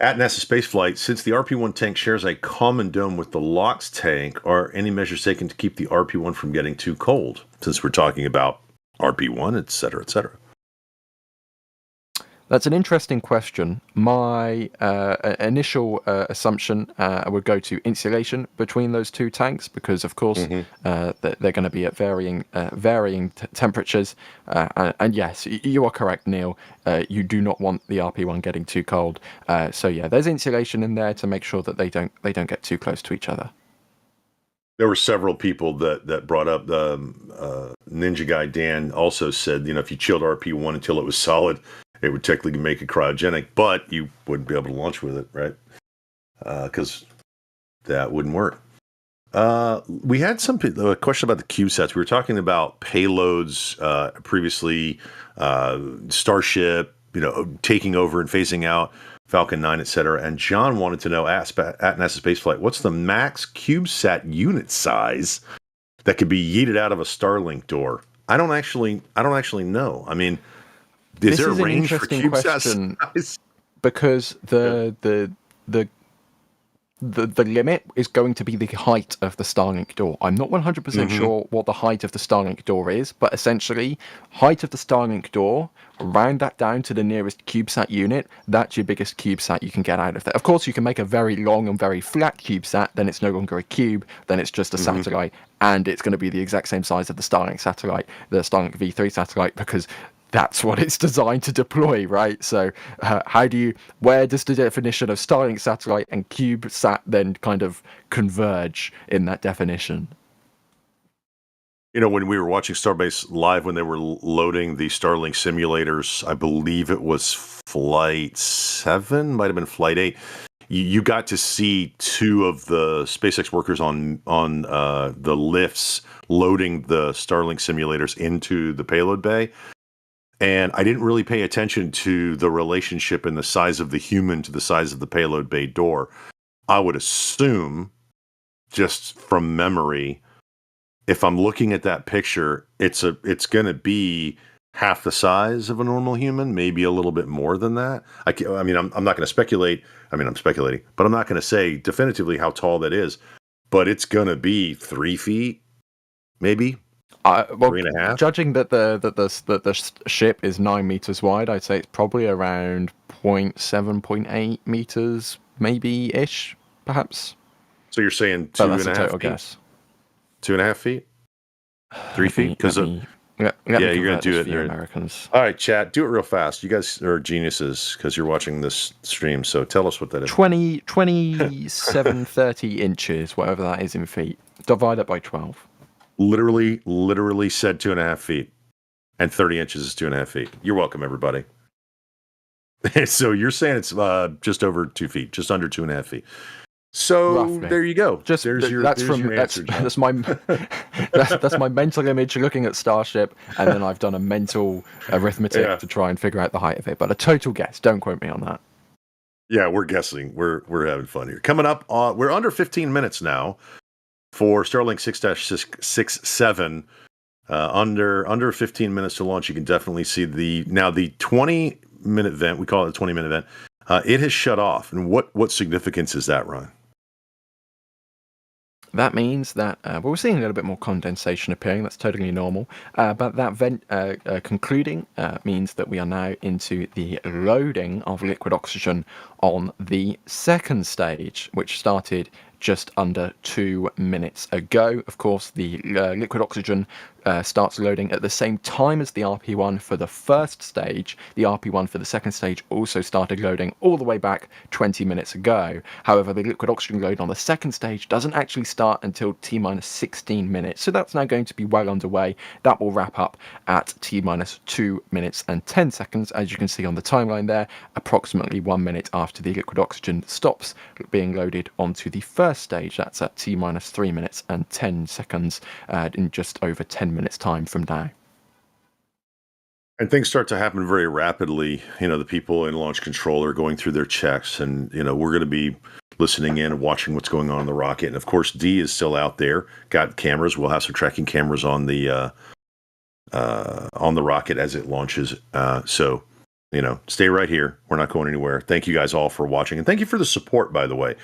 At NASA Spaceflight, since the RP-1 tank shares a common dome with the LOX tank, are any measures taken to keep the RP-1 from getting too cold? Since we're talking about RP-1, et cetera, et cetera. That's an interesting question. My initial assumption would go to insulation between those two tanks because, of course, they're going to be at varying temperatures. And yes, you are correct, Neil. You do not want the RP-1 getting too cold. So yeah, there's insulation in there to make sure that they don't get too close to each other. There were several people that brought up Ninja Guy Dan also said, if you chilled RP-1 until it was solid, it would technically make it cryogenic, but you wouldn't be able to launch with it, right? Because that wouldn't work. We had a question about the CubeSats. We were talking about payloads previously, Starship, taking over and phasing out, Falcon 9, etc. And John wanted to know at NASA Spaceflight, what's the max CubeSat unit size that could be yeeted out of a Starlink door? I don't actually know. I mean, is there a range for CubeSat size? Because the limit is going to be the height of the Starlink door. I'm not 100% sure what the height of the Starlink door is, but essentially, height of the Starlink door, round that down to the nearest CubeSat unit, that's your biggest CubeSat you can get out of there. Of course, you can make a very long and very flat CubeSat, then it's no longer a cube, then it's just a satellite, and it's going to be the exact same size of the Starlink satellite, the Starlink V3 satellite, because that's what it's designed to deploy, right? So where does the definition of Starlink satellite and CubeSat then kind of converge in that definition? When we were watching Starbase live, when they were loading the Starlink simulators, I believe it was Flight 7, might have been Flight 8. You got to see two of the SpaceX workers on the lifts loading the Starlink simulators into the payload bay. And I didn't really pay attention to the relationship in the size of the human to the size of the payload bay door. I would assume, just from memory, if I'm looking at that picture, it's going to be half the size of a normal human, maybe a little bit more than that. I'm not going to speculate. I'm speculating, but I'm not going to say definitively how tall that is. But it's going to be 3 feet, maybe. Well, 3.5? judging that the ship is 9 meters wide, I'd say it's probably around 0.7, 0.8 meters, maybe ish, perhaps. So you're saying But 2.5 that's a total feet? guess. 2.5 feet? 3 Let feet? me- Because let me- let me yeah, you're gonna convert do this it for you there. Americans. All right, chat, do it real fast. You guys are geniuses because you're watching this stream. So tell us what that is. 27, 30 inches, whatever that is in feet. Divide it by 12. Literally said 2.5 feet, and 30 inches is 2.5 feet. You're welcome, everybody. So you're saying it's just over 2 feet, just under 2.5 feet. So Roughly. there you go. Just there's your that's there's from your answer, John. that's my that's my mental image looking at Starship, and then I've done a mental arithmetic Yeah. to try and figure out the height of it. But a total guess. Don't quote me on that. Yeah, we're guessing. We're having fun here. Coming up, we're under 15 minutes now for Starlink 6-67. Under 15 minutes to launch. You can definitely see the 20-minute vent. We call it a 20-minute vent. It has shut off. And what significance is that, Ron? That means that we're seeing a little bit more condensation appearing. That's totally normal. But that vent concluding means that we are now into the loading of liquid oxygen on the second stage, which started just under 2 minutes ago. Of course, the liquid oxygen starts loading at the same time as the RP1 for the first stage. The RP1 for the second stage also started loading all the way back 20 minutes ago. However, the liquid oxygen load on the second stage doesn't actually start until T-minus 16 minutes. So that's now going to be well underway. That will wrap up at T-minus 2 minutes and 10 seconds. As you can see on the timeline there, approximately 1 minute after the liquid oxygen stops being loaded onto the first stage. That's at T-minus 3 minutes and 10 seconds in just over 10 minutes time from now. And things start to happen very rapidly. The people in launch control are going through their checks, and we're going to be listening in and watching what's going on in the rocket. And of course, D is still out there, got cameras. We'll have some tracking cameras on the rocket as it launches. So stay right here. We're not going anywhere. Thank you guys all for watching, and thank you for the support, by the way.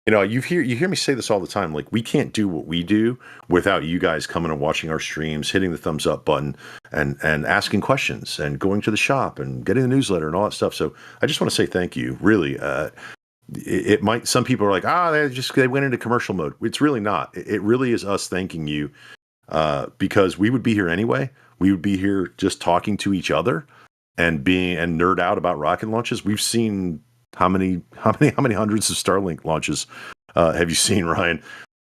You hear me say this all the time. Like, we can't do what we do without you guys coming and watching our streams, hitting the thumbs up button, and asking questions, and going to the shop, and getting the newsletter, and all that stuff. So I just want to say thank you. Really, it might. Some people are like, they went into commercial mode. It's really not. It really is us thanking you, because we would be here anyway. We would be here just talking to each other and nerd out about rocket launches. We've seen. How many hundreds of Starlink launches have you seen, Ryan?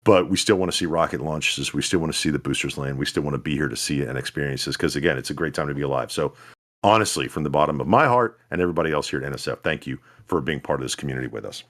But we still want to see rocket launches. We still want to see the boosters land. We still want to be here to see it and experience this, because again, it's a great time to be alive. So honestly, from the bottom of my heart and everybody else here at NSF, thank you for being part of this community with us.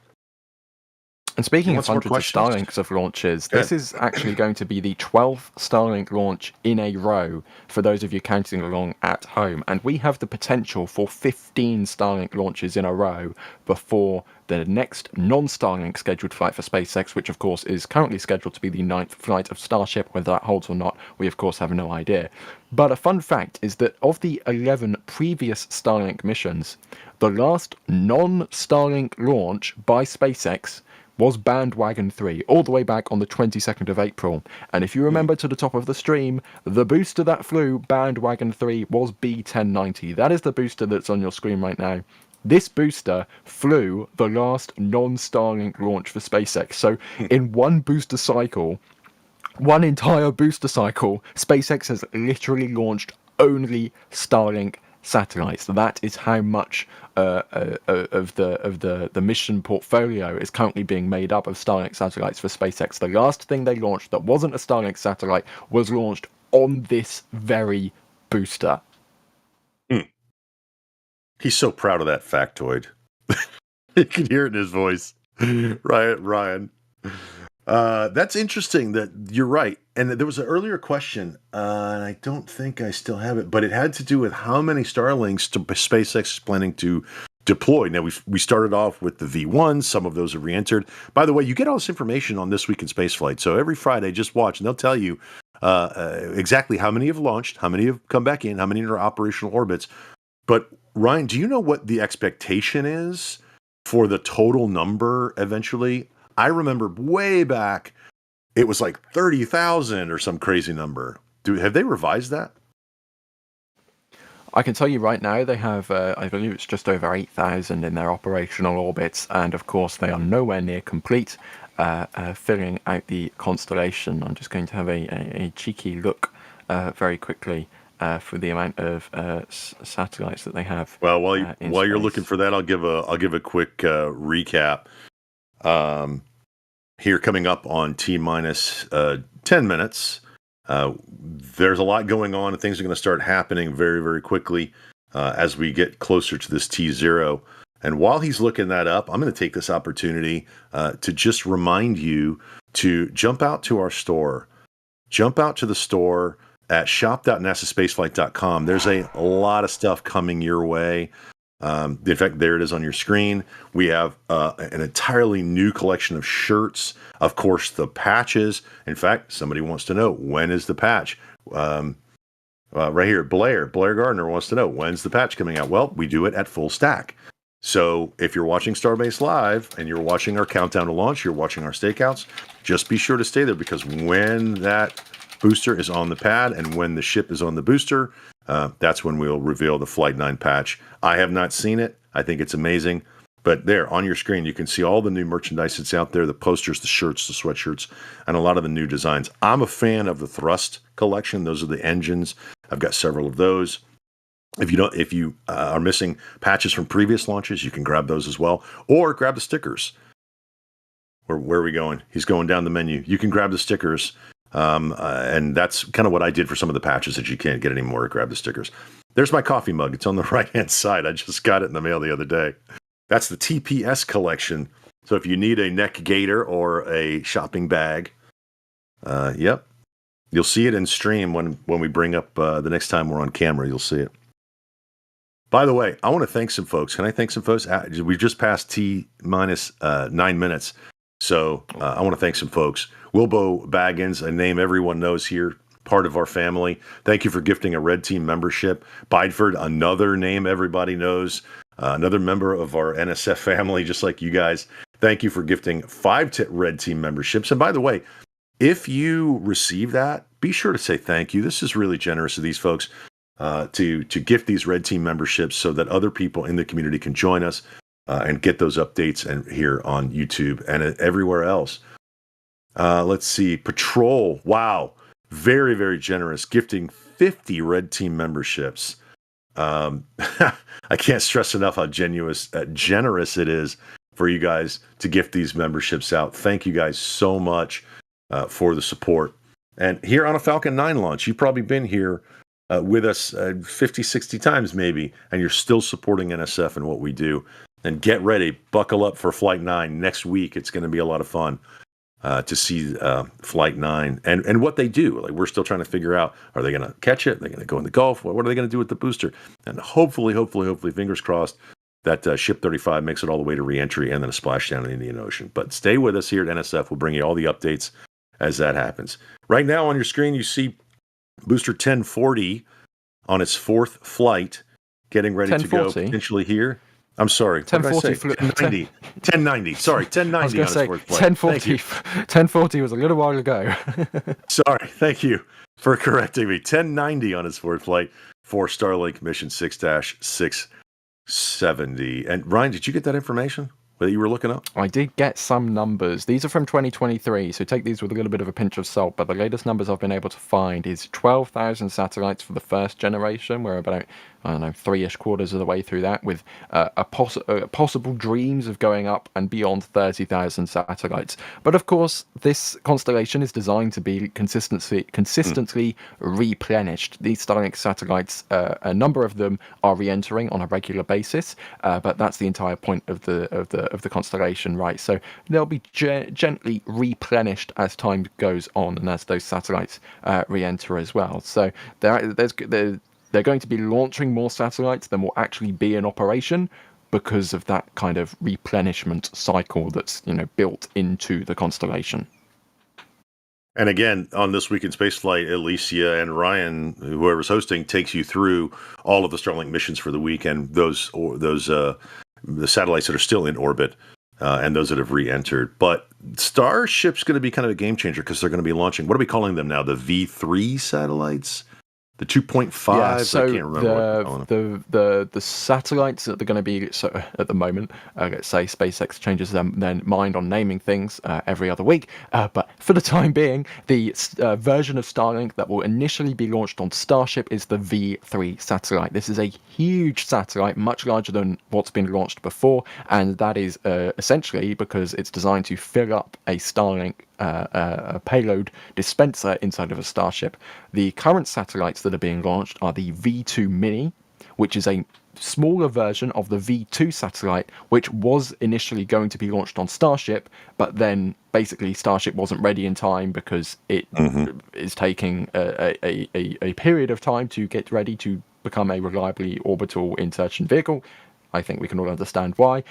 And speaking of some more hundreds of questions? Starlinks of launches, this is actually going to be the 12th Starlink launch in a row for those of you counting along at home. And we have the potential for 15 Starlink launches in a row before the next non-Starlink scheduled flight for SpaceX, which of course is currently scheduled to be the 9th flight of Starship. Whether that holds or not, we of course have no idea. But a fun fact is that of the 11 previous Starlink missions, the last non-Starlink launch by SpaceX was Bandwagon 3, all the way back on the 22nd of April. And if you remember to the top of the stream, the booster that flew Bandwagon 3 was B1090. That is the booster that's on your screen right now. This booster flew the last non-Starlink launch for SpaceX. So in one booster cycle, one entire booster cycle, SpaceX has literally launched only Starlink satellites. That is how much of the mission portfolio is currently being made up of Starlink satellites for SpaceX. The last thing they launched that wasn't a Starlink satellite was launched on this very booster. He's so proud of that factoid. You can hear it in his voice. Ryan. That's interesting that you're right. And there was an earlier question, and I don't think I still have it, but it had to do with how many Starlinks SpaceX is planning to deploy. Now, we started off with the V1. Some of those have re-entered. By the way, you get all this information on This Week in Spaceflight. So every Friday, just watch, and they'll tell you exactly how many have launched, how many have come back in, how many are operational orbits. But Ryan, do you know what the expectation is for the total number eventually? I remember way back, it was like 30,000 or some crazy number. Have they revised that? I can tell you right now they have, I believe it's just over 8,000 in their operational orbits, and of course they are nowhere near complete, filling out the constellation. I'm just going to have a cheeky look very quickly for the amount of satellites that they have. Well, while you're looking for that, I'll give a quick recap. Here coming up on T-minus 10 minutes. There's a lot going on, and things are going to start happening very, very quickly as we get closer to this T0. And while he's looking that up, I'm going to take this opportunity to just remind you to jump out to our store. Jump out to the store at shop.nasaspaceflight.com. There's a lot of stuff coming your way. In fact, there it is on your screen. We have an entirely new collection of shirts. Of course, the patches. In fact, somebody wants to know, when is the patch? Right here, Blair Gardner wants to know, when's the patch coming out? Well, we do it at full stack. So if you're watching Starbase Live and you're watching our countdown to launch, you're watching our stakeouts, just be sure to stay there, because when that booster is on the pad and when the ship is on the booster, that's when we'll reveal the Flight 9 patch. I have not seen it. I think it's amazing. But there, on your screen, you can see all the new merchandise that's out there, the posters, the shirts, the sweatshirts, and a lot of the new designs. I'm a fan of the Thrust collection. Those are the engines. I've got several of those. If you are missing patches from previous launches, you can grab those as well. Or grab the stickers. Where are we going? He's going down the menu. You can grab the stickers. And that's kind of what I did for some of the patches that you can't get anymore. Grab the stickers. There's my coffee mug. It's on the right-hand side. I just got it in the mail the other day. That's the TPS collection. So if you need a neck gaiter or a shopping bag, yep, you'll see it in stream when we bring up the next time we're on camera. You'll see it. By the way, I want to thank some folks. Can I thank some folks? We've just passed T-minus 9 minutes. So I want to thank some folks. Wilbo Baggins, a name everyone knows here, part of our family. Thank you for gifting a Red Team membership. Bideford, another name everybody knows, another member of our NSF family, just like you guys. Thank you for gifting 5 Red Team memberships. And by the way, if you receive that, be sure to say thank you. This is really generous of these folks to gift these Red Team memberships so that other people in the community can join us and get those updates and here on YouTube and everywhere else. Let's see. Patrol. Wow. Very, very generous. Gifting 50 Red Team memberships. I can't stress enough how generous it is for you guys to gift these memberships out. Thank you guys so much for the support. And here on a Falcon 9 launch, you've probably been here with us 50, 60 times maybe, and you're still supporting NSF and what we do. And get ready, buckle up for Flight 9 next week. It's going to be a lot of fun to see Flight 9 and what they do. Like, we're still trying to figure out, are they going to catch it? Are they going to go in the Gulf? What are they going to do with the booster? And hopefully, fingers crossed, that Ship 35 makes it all the way to reentry and then a splashdown in the Indian Ocean. But stay with us here at NSF. We'll bring you all the updates as that happens. Right now on your screen, you see Booster 1040 on its 4th flight, getting ready to go potentially here. I'm sorry. 1040. 1090. Sorry, 1090 I was going to say, 1040 was a little while ago. Sorry, thank you for correcting me. 1090 on its 4th flight for Starlink mission 6-670. And Ryan, did you get that information that you were looking up? I did get some numbers. These are from 2023, so take these with a little bit of a pinch of salt, but the latest numbers I've been able to find is 12,000 satellites for the first generation. We're about, 3-ish quarters of the way through that, with possible dreams of going up and beyond 30,000 satellites. But of course, this constellation is designed to be consistently replenished. These Starlink satellites, a number of them are re-entering on a regular basis, but that's the entire point of the constellation, right? So they'll be gently replenished as time goes on and as those satellites re-enter as well. So they're going to be launching more satellites than will actually be in operation because of that kind of replenishment cycle that's built into the constellation. And again, on This Week in Spaceflight, Alicia and Ryan, whoever's hosting, takes you through all of the Starlink missions for the week and the satellites that are still in orbit and those that have re-entered. But Starship's going to be kind of a game changer because they're going to be launching, what are we calling them now? The V3 satellites? The 2.5s? Yeah, so I can't remember what they're calling them. the satellites that they're going to be at the moment, let's say SpaceX changes their mind on naming things every other week, but for the time being, the version of Starlink that will initially be launched on Starship is the V3 satellite. This is a huge satellite, much larger than what's been launched before, and that is essentially because it's designed to fill up a Starlink a payload dispenser inside of a Starship. The current satellites that are being launched are the V2 Mini, which is a smaller version of the V2 satellite, which was initially going to be launched on Starship, but then basically Starship wasn't ready in time because it is taking a period of time to get ready to become a reliably orbital insertion vehicle. I think we can all understand why.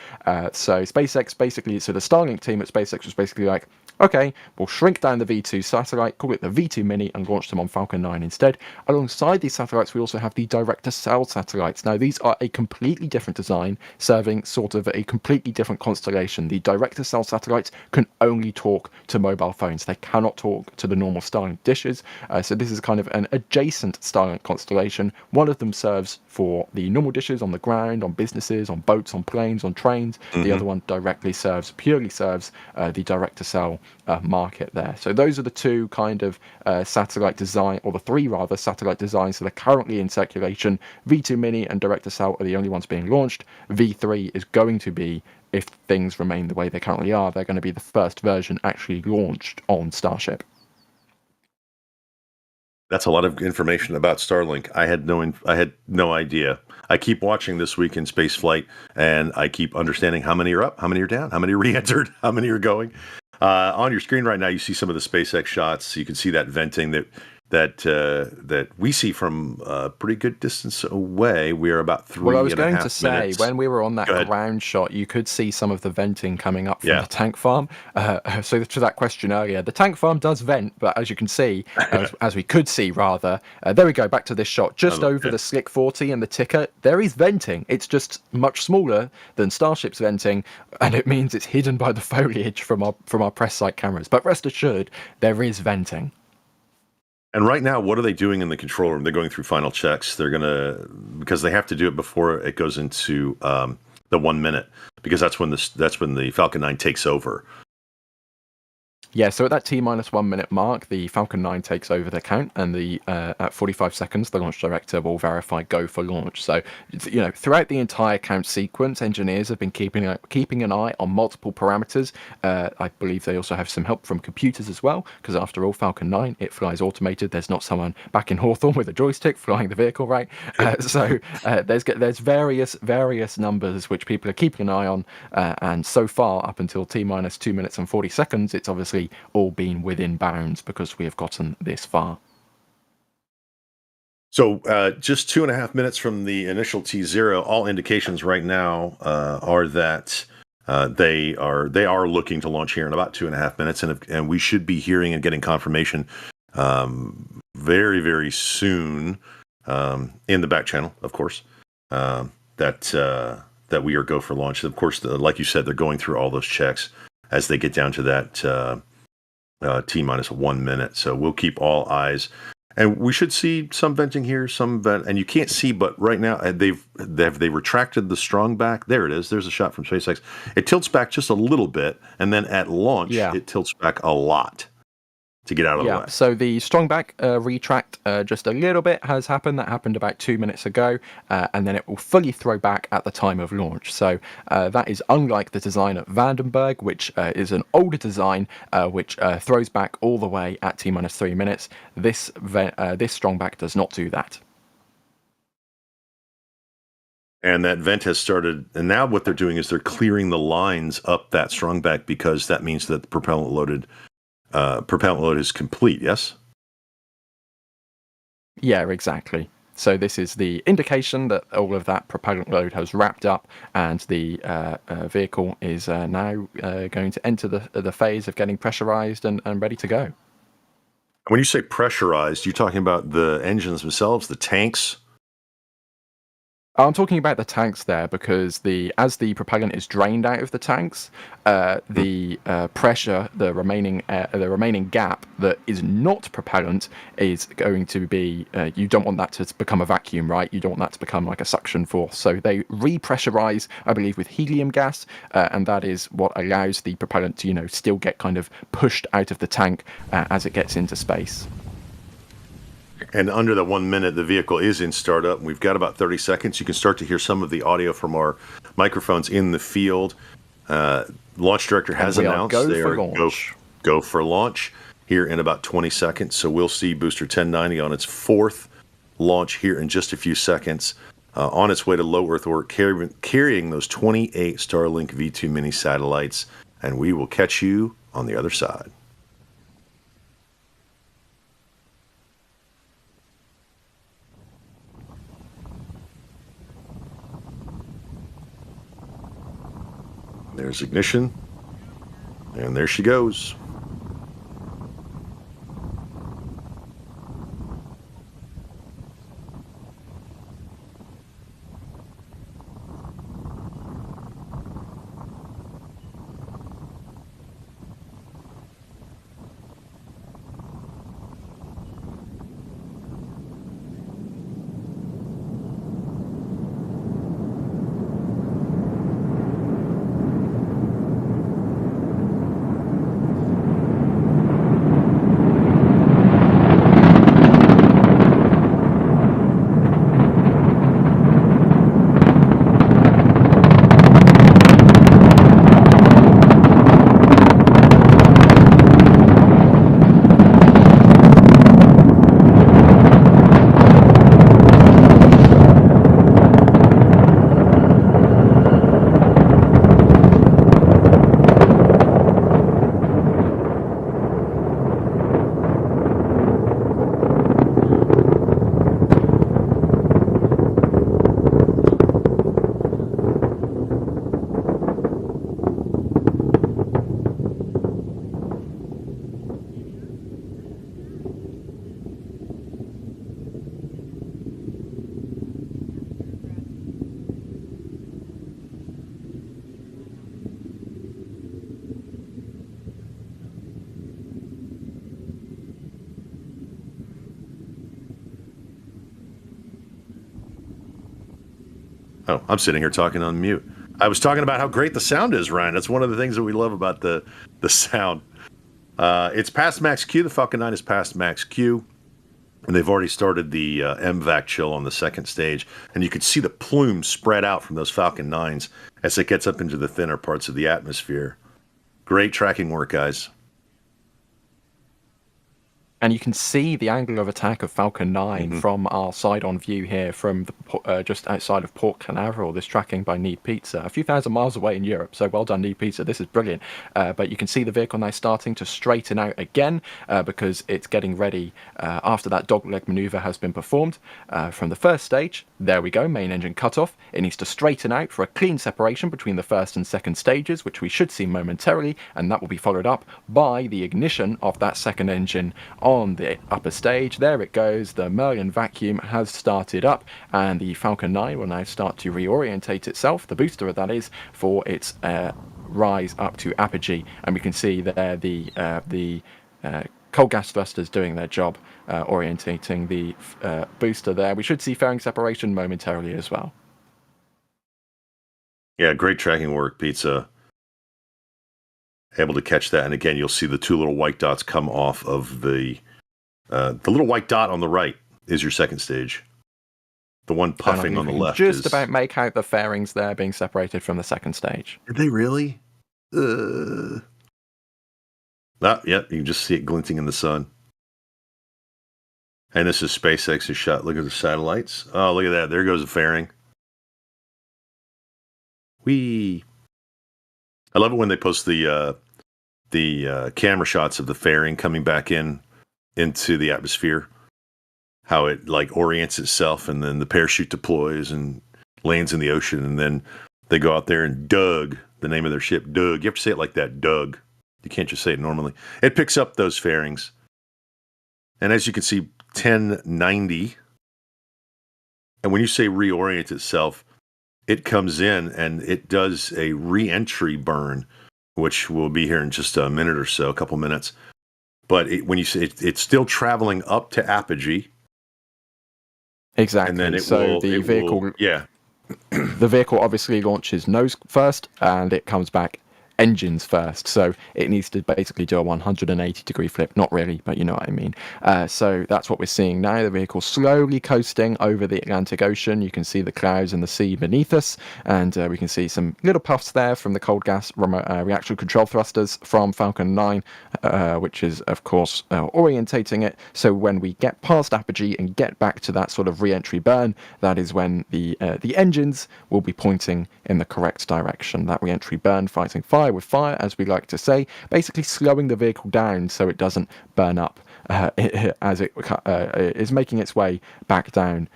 So SpaceX basically, so the Starlink team at SpaceX was basically like, okay, we'll shrink down the V2 satellite, call it the V2 Mini, and launch them on Falcon 9 instead. Alongside these satellites, we also have the direct-to-cell satellites. Now, these are a completely different design, serving sort of a completely different constellation. The direct-to-cell satellites can only talk to mobile phones. They cannot talk to the normal Starlink dishes. So this is kind of an adjacent Starlink constellation. One of them serves for the normal dishes on the ground, on businesses, on boats, on planes, on trains. The other one purely serves the direct-to-cell market there. So those are the two kind of satellite design, or the three rather, satellite designs that are currently in circulation. V2 Mini and direct-to-cell are the only ones being launched. V3 is going to be, if things remain the way they currently are, they're going to be the first version actually launched on Starship. That's a lot of information about Starlink. I had no idea. I keep watching This Week in Space Flight, and I keep understanding how many are up, how many are down, how many re-entered, how many are going. On your screen right now, you see some of the SpaceX shots. You can see that venting that we see from a pretty good distance away. We are about 3.5 minutes. Well, I was going to say, when we were on that ground shot, you could see some of the venting coming up from the tank farm. So to that question earlier, the tank farm does vent, but as you can see, as we could see rather, there we go, back to this shot, just over the Slick 40 and the ticker, there is venting. It's just much smaller than Starship's venting, and it means it's hidden by the foliage from our press site cameras. But rest assured, there is venting. And right now, what are they doing in the control room? They're going through final checks. They're because they have to do it before it goes into the 1 minute, because that's when the Falcon 9 takes over. Yeah, so at that T-1 minute mark, the Falcon 9 takes over the count, and at 45 seconds, the launch director will verify go for launch. So, throughout the entire count sequence, engineers have been keeping an eye on multiple parameters. I believe they also have some help from computers as well, because after all, Falcon 9, it flies automated. There's not someone back in Hawthorne with a joystick flying the vehicle, right? So there's various numbers which people are keeping an eye on, and so far, up until T-2 minutes and 40 seconds, it's obviously all been within bounds because we have gotten this far. So just 2.5 minutes from the initial T0, all indications right now are that they are looking to launch here in about 2.5 minutes, and we should be hearing and getting confirmation very, very soon in the back channel, of course, that we are go for launch. Of course, like you said, they're going through all those checks as they get down to that T-1 minute. So we'll keep all eyes, and we should see some venting here, and you can't see, but right now they retracted the strong back. There it is. There's a shot from SpaceX. It tilts back just a little bit, and then at launch, it tilts back a lot to get out of the way. So the strong back retract just a little bit has happened. That happened about 2 minutes ago, and then it will fully throw back at the time of launch. So that is unlike the design at Vandenberg, which is an older design which throws back all the way at T-3 minutes. This strong back does not do that. And that vent has started, and now what they're doing is they're clearing the lines up that strong back, because that means that the propellant load is complete, yes? Yeah, exactly. So this is the indication that all of that propellant load has wrapped up, and the vehicle is now going to enter the phase of getting pressurized and ready to go. When you say pressurized, you're talking about the engines themselves, the tanks? I'm talking about the tanks there because as the propellant is drained out of the tanks, the pressure, the remaining gap that is not propellant is going to be. You don't want that to become a vacuum, right? You don't want that to become like a suction force. So they repressurize, I believe, with helium gas, and that is what allows the propellant to still get kind of pushed out of the tank as it gets into space. And under the 1 minute, the vehicle is in startup. We've got about 30 seconds. You can start to hear some of the audio from our microphones in the field. Launch director has announced they are go for launch here in about 20 seconds. So we'll see Booster 1090 on its 4th launch here in just a few seconds, on its way to low Earth orbit, carrying those 28 Starlink V2 mini satellites. And we will catch you on the other side. There's ignition, and there she goes. Oh, I'm sitting here talking on mute. I was talking about how great the sound is, Ryan. That's one of the things that we love about the sound. It's past max Q. The Falcon 9 is past max Q. And they've already started the MVAC chill on the second stage. And you can see the plumes spread out from those Falcon 9s as it gets up into the thinner parts of the atmosphere. Great tracking work, guys. And you can see the angle of attack of Falcon 9 from our side-on view here from just outside of Port Canaveral, this tracking by Need Pizza, a few thousand miles away in Europe. So well done, Need Pizza. This is brilliant. But you can see the vehicle now starting to straighten out again because it's getting ready after that dogleg maneuver has been performed from the first stage. There we go, main engine cutoff. It needs to straighten out for a clean separation between the first and second stages, which we should see momentarily, and that will be followed up by the ignition of that second engine on the upper stage. There it goes. The Merlin vacuum has started up, and the Falcon 9 will now start to reorientate itself, the booster that is, for its rise up to apogee. And we can see there the cold gas thrusters doing their job, orientating the booster there. We should see fairing separation momentarily as well. Yeah, great tracking work, Pizza. Able to catch that, and again, you'll see the two little white dots come off of the little white dot on the right is your second stage. The one puffing on the left just about make out the fairings there being separated from the second stage. Did they really? Yeah, you can just see it glinting in the sun. And this is SpaceX's shot. Look at the satellites. Oh, look at that. There goes the fairing. Whee! I love it when they post the camera shots of the fairing coming back into the atmosphere. How it like orients itself, and then the parachute deploys and lands in the ocean, and then they go out there and Doug, the name of their ship, Doug. You have to say it like that, Doug. You can't just say it normally. It picks up those fairings. And as you can see, 1090 And when you say reorient itself, it comes in and it does a re-entry burn, which will be here in just a minute or so, a couple minutes. But when you say it's still traveling up to apogee. Exactly. And then the vehicle, the vehicle obviously launches nose first, and it comes back engines first, so it needs to basically do a 180-degree flip. Not really, but you know what I mean. So that's what we're seeing now. The vehicle slowly coasting over the Atlantic Ocean. You can see the clouds and the sea beneath us, and we can see some little puffs there from the cold gas reaction control thrusters from Falcon 9, which is of course orientating it. So when we get past apogee and get back to that sort of re-entry burn, that is when the engines will be pointing in the correct direction. That re-entry burn, fighting fire with fire, as we like to say, basically slowing the vehicle down so it doesn't burn up as it is making its way back down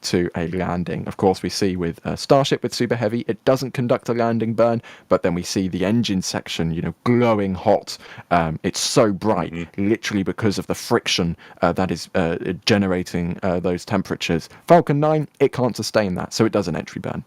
to a landing. Of course, we see with Starship with Super Heavy, it doesn't conduct a landing burn, but then we see the engine section, glowing hot. It's so bright, literally because of the friction that is generating those temperatures. Falcon 9, it can't sustain that, so it does an entry burn.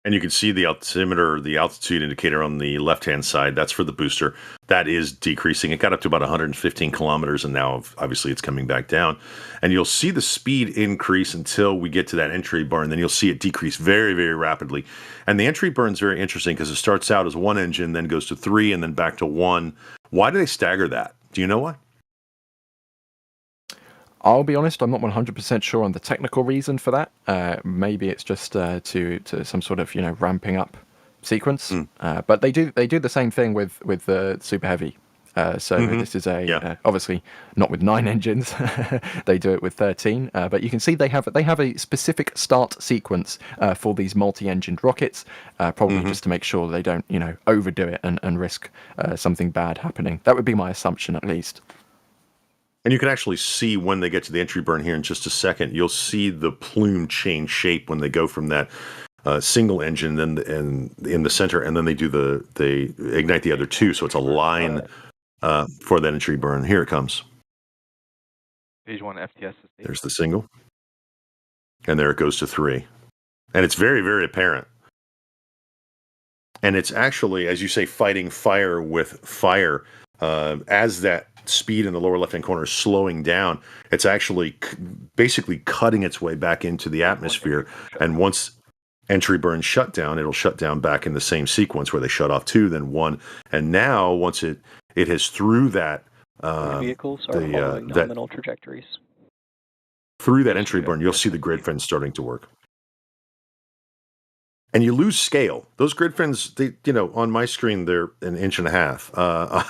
And you can see the altimeter, the altitude indicator on the left-hand side. That's for the booster. That is decreasing. It got up to about 115 kilometers, and now obviously it's coming back down. And you'll see the speed increase until we get to that entry burn. Then you'll see it decrease very, very rapidly. And the entry burn is very interesting because it starts out as one engine, then goes to 3, and then back to 1. Why do they stagger that? Do you know why? I'll be honest, I'm not 100% sure on the technical reason for that. Maybe it's just to some sort of ramping up sequence. But they do the same thing with the Super Heavy. This is obviously not with 9 engines. They do it with 13. But you can see they have a specific start sequence for these multi-engined rockets, probably just to make sure they don't overdo it and risk something bad happening. That would be my assumption, at least. And you can actually see when they get to the entry burn here in just a second. You'll see the plume change shape when they go from that single engine and in the center, and then they ignite the other 2, so it's a line for that entry burn. Here it comes. Page 1 FTS. There's the single, and there it goes to 3, and it's very, very apparent. And it's actually, as you say, fighting fire with fire as that speed in the lower left-hand corner is slowing down. It's actually basically cutting its way back into the atmosphere, and once entry burn shut down, it'll shut down back in the same sequence where they shut off 2, then 1, and now once it has through that vehicles are following nominal trajectories. Through that entry burn, you'll see the grid fins starting to work. And you lose scale. Those grid fins, on my screen, they're 1.5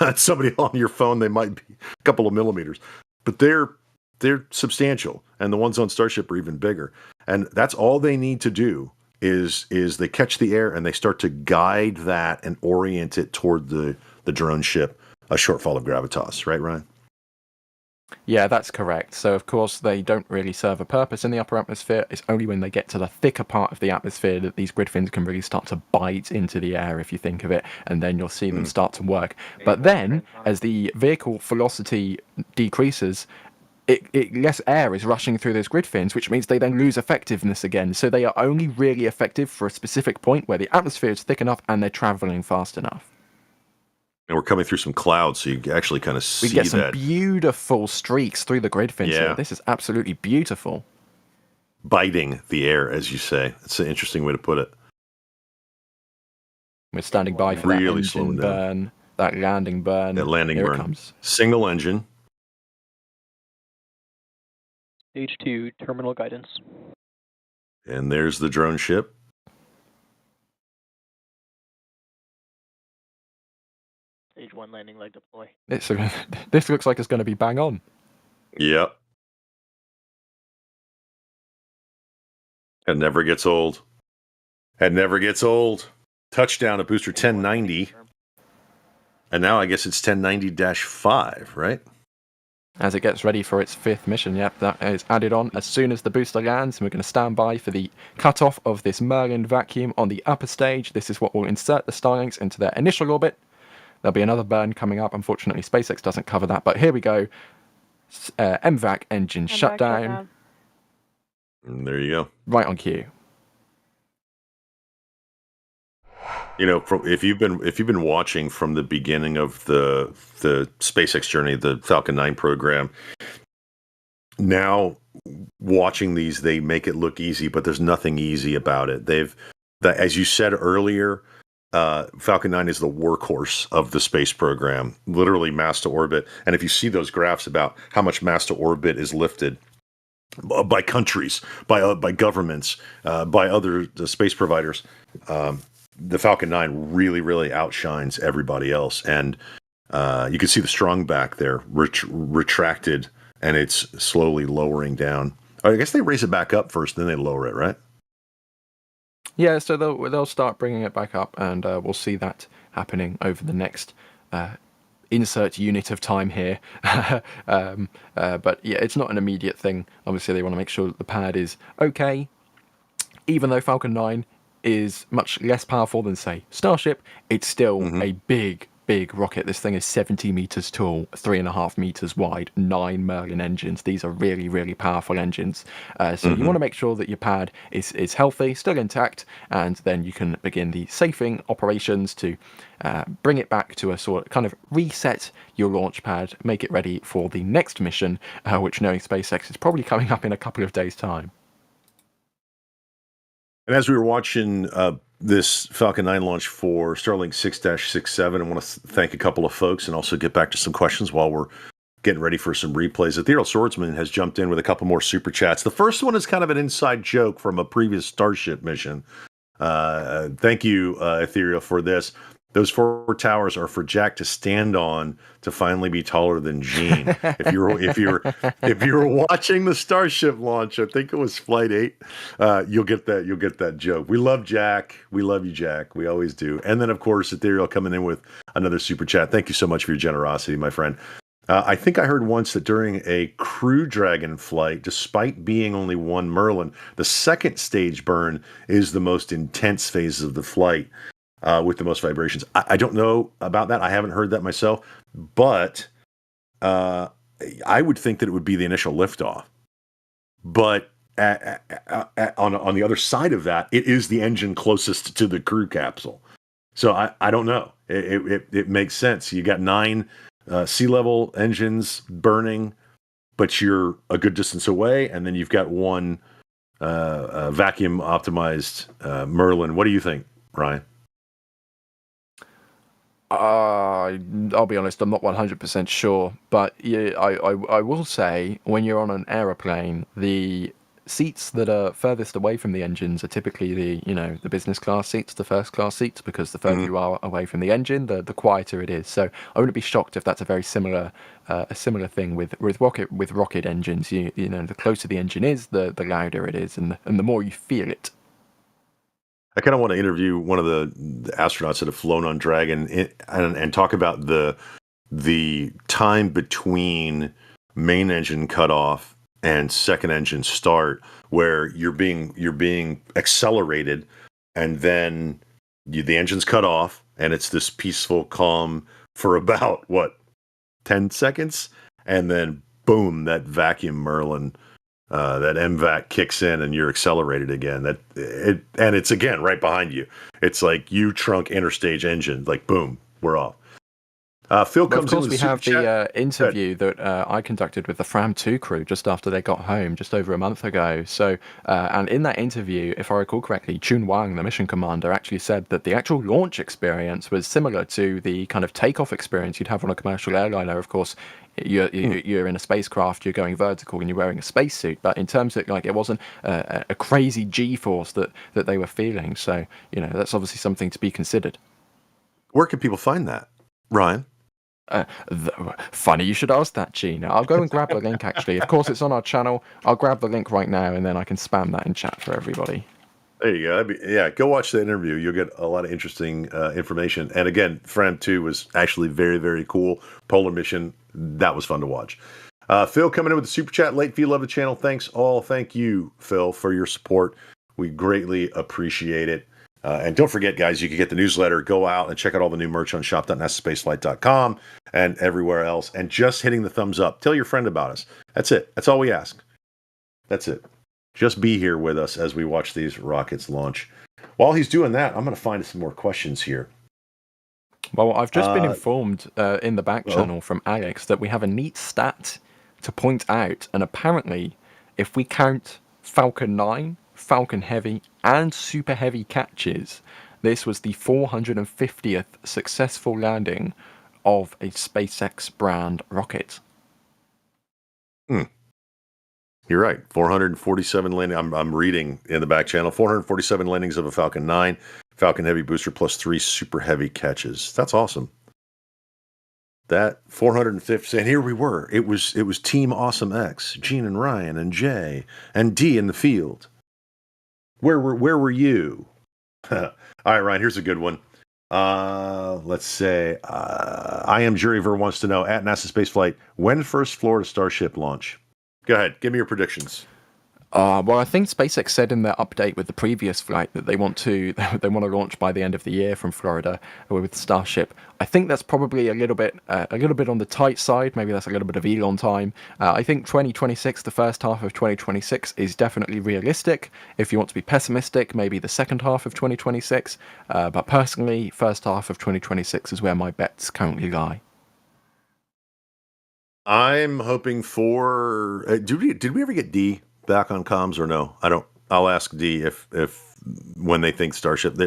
inches. Somebody on your phone, they might be a couple of millimeters. But they're substantial. And the ones on Starship are even bigger. And that's all they need to do is they catch the air and they start to guide that and orient it toward the drone ship, a shortfall of gravitas. Right, Ryan? Yeah, that's correct. So, of course, they don't really serve a purpose in the upper atmosphere. It's only when they get to the thicker part of the atmosphere that these grid fins can really start to bite into the air, if you think of it, and then you'll see them start to work. But then, as the vehicle velocity decreases, less air is rushing through those grid fins, which means they then lose effectiveness again. So they are only really effective for a specific point where the atmosphere is thick enough and they're traveling fast enough. And we're coming through some clouds, so you actually kind of see that. We get some beautiful streaks through the grid fins here. This is absolutely beautiful. Biting the air, as you say. It's an interesting way to put it. We're standing by for that engine burn, that landing burn. That landing here burn. It comes. Single engine. Stage 2, terminal guidance. And there's the drone ship. Stage 1 landing leg deploy. This looks like it's going to be bang on. Yep. It never gets old. It never gets old. Touchdown at booster 1090. And now I guess it's 1090-5, right? As it gets ready for its 5th mission. Yep, that is added on as soon as the booster lands. And we're going to stand by for the cutoff of this Merlin vacuum on the upper stage. This is what will insert the Starlinks into their initial orbit. There'll be another burn coming up. Unfortunately, SpaceX doesn't cover that. But here we go. MVAC engine shutdown. And there you go. Right on cue. You know, if you've been watching from the beginning of the SpaceX journey, the Falcon 9 program, now watching these, they make it look easy, but there's nothing easy about it. As you said earlier, Falcon 9 is the workhorse of the space program, literally mass to orbit. And if you see those graphs about how much mass to orbit is lifted by countries, by governments, by other space providers, the Falcon 9 really, really outshines everybody else. And you can see the strong back there retracted, and it's slowly lowering down. I guess they raise it back up first, then they lower it, right? Yeah, so they'll start bringing it back up, and we'll see that happening over the next insert unit of time here. But yeah, it's not an immediate thing. Obviously, they want to make sure that the pad is okay. Even though Falcon 9 is much less powerful than, say, Starship, it's still a big rocket. This thing is 70 meters tall, 3.5 meters wide, 9 Merlin engines. These are really, really powerful engines. So you want to make sure that your pad is healthy, still intact, and then you can begin the safing operations to bring it back to a sort of kind of reset your launch pad, make it ready for the next mission, which, knowing SpaceX, is probably coming up in a couple of days' time. And as we were watching this Falcon 9 launch for Starlink 6-67, I want to thank a couple of folks and also get back to some questions while we're getting ready for some replays. Ethereal Swordsman has jumped in with a couple more super chats. The first one is kind of an inside joke from a previous Starship mission. Thank you, Ethereal, for this. Those 4 towers are for Jack to stand on to finally be taller than Gene. If you were watching the Starship launch, I think it was Flight 8, you'll get that joke. We love Jack. We love you, Jack. We always do. And then, of course, Ethereal coming in with another super chat. Thank you so much for your generosity, my friend. I think I heard once that during a Crew Dragon flight, despite being only 1 Merlin, the second stage burn is the most intense phase of the flight. With the most vibrations. I don't know about that. I haven't heard that myself, but I would think that it would be the initial liftoff. But on the other side of that, it is the engine closest to the crew capsule. So I don't know. It makes sense. You got 9 sea level engines burning, but you're a good distance away, and then you've got 1 vacuum optimized Merlin. What do you think, Ryan? I'll be honest, I'm not 100% sure, but yeah, I will say when you're on an aeroplane, the seats that are furthest away from the engines are typically the business class seats, the first class seats, because the further you are away from the engine, the quieter it is. So I wouldn't be shocked if that's a very similar thing with rocket engines. You know, the closer the engine is, the louder it is, and the more you feel it. I kind of want to interview one of the astronauts that have flown on Dragon and talk about the time between main engine cutoff and second engine start, where you're being accelerated, and then the engine's cut off, and it's this peaceful calm for about 10 seconds, and then boom, that vacuum Merlin. That MVAC kicks in and you're accelerated again. And it's again right behind you. It's like you trunk interstage engine, like boom, we're off. Phil comes in. Of course, we have the interview that I conducted with the Fram 2 crew just after they got home, just over a month ago. So, and in that interview, if I recall correctly, Chun Wang, the mission commander, actually said that the actual launch experience was similar to the kind of takeoff experience you'd have on a commercial airliner. Of course, you're in a spacecraft, you're going vertical, and you're wearing a spacesuit. But in terms of it wasn't a crazy G-force that they were feeling. So that's obviously something to be considered. Where can people find that, Ryan? Funny you should ask that, Gina. I'll go and grab the link. Actually, of course, it's on our channel. I'll grab the link right now, and then I can spam that in chat for everybody. There you go. Yeah, go watch the interview. You'll get a lot of interesting information. And again, Fram 2 was actually very, very cool. Polar mission. That was fun to watch. Phil coming in with the super chat. Late fee, love the channel. Thanks all. Thank you, Phil, for your support. We greatly appreciate it. And don't forget, guys, you can get the newsletter. Go out and check out all the new merch on shop.nasaspaceflight.com and everywhere else. And just hitting the thumbs up. Tell your friend about us. That's it. That's all we ask. That's it. Just be here with us as we watch these rockets launch. While he's doing that, I'm going to find some more questions here. Well, I've just been informed in the back channel from Alex that we have a neat stat to point out, and apparently, if we count Falcon 9, Falcon Heavy, and Super Heavy catches, this was the 450th successful landing of a SpaceX brand rocket. You're right. 447 landing. I'm reading in the back channel. 447 landings of a Falcon 9, Falcon Heavy booster plus 3 Super Heavy catches. That's awesome. That 450, and here we were. It was Team Awesome X, Gene and Ryan and Jay and D in the field. Where were you? All right, Ryan. Here's a good one. Let's say I am Juriver wants to know at NASA Spaceflight when first Florida Starship launch. Go ahead. Give me your predictions. Well, I think SpaceX said in their update with the previous flight that they want to launch by the end of the year from Florida with Starship. I think that's probably a little bit on the tight side. Maybe that's a little bit of Elon time. I think 2026, the first half of 2026, is definitely realistic. If you want to be pessimistic, maybe the second half of 2026. But personally, first half of 2026 is where my bets currently lie. I'm hoping for. Did we ever get D back on comms or no? I don't. I'll ask D if when they think Starship.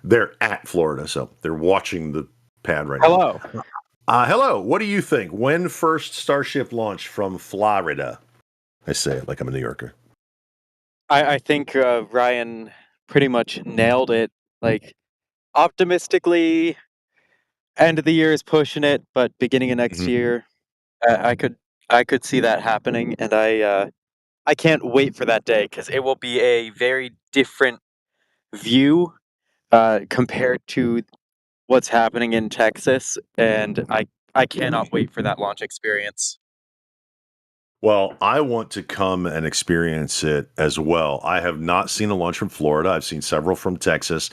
They're at Florida, so they're watching the pad right Hello. now. Hello. What do you think? When first Starship launch from Florida? I say it like I'm a New Yorker. I think Ryan pretty much nailed it. Like, optimistically, end of the year is pushing it, but beginning of next year, I could see that happening, and I can't wait for that day because it will be a very different view compared to what's happening in Texas, and I cannot wait for that launch experience. Well, I want to come and experience it as well. I have not seen a launch from Florida. I've seen several from Texas,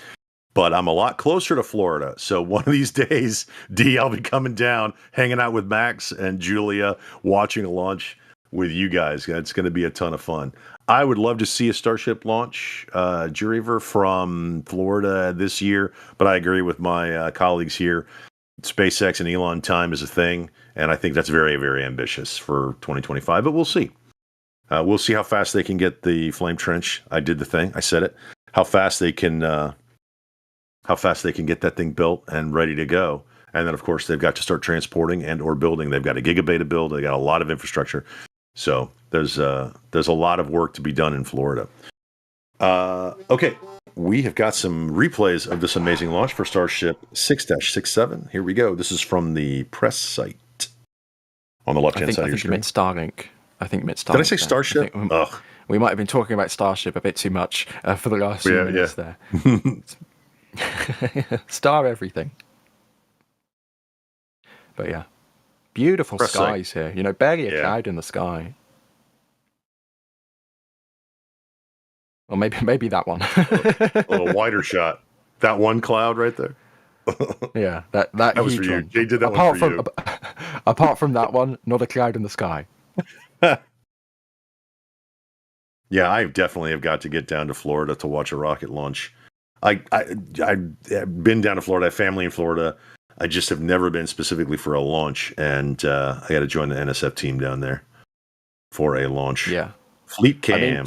but I'm a lot closer to Florida. So one of these days, D, I'll be coming down, hanging out with Max and Julia, watching a launch with you guys. It's going to be a ton of fun. I would love to see a Starship launch, Juriver, from Florida this year, but I agree with my colleagues here. SpaceX and Elon time is a thing, and I think that's very, very ambitious for 2025, but we'll see. We'll see how fast they can get the flame trench. I did the thing. I said it. How fast they can get that thing built and ready to go. And then, of course, they've got to start transporting and or building. They've got a gigabay to build. They got a lot of infrastructure. So there's a lot of work to be done in Florida. Okay. We have got some replays of this amazing launch for Starship 6-67. Here we go. This is from the press site on the left-hand side of your screen. I think you meant Starlink. Did I say Starship? We might have been talking about Starship a bit too much for the last few minutes there. Star everything. But yeah, beautiful press skies site. here. Barely a cloud in the sky. Or maybe that one. A little wider shot. That one cloud right there. Yeah, that was for you. Jay did that one for you. Apart from that one, not a cloud in the sky. Yeah, I definitely have got to get down to Florida to watch a rocket launch. I've been down to Florida. I have family in Florida. I just have never been specifically for a launch, and I got to join the NSF team down there for a launch. Yeah, Fleet cam. I mean,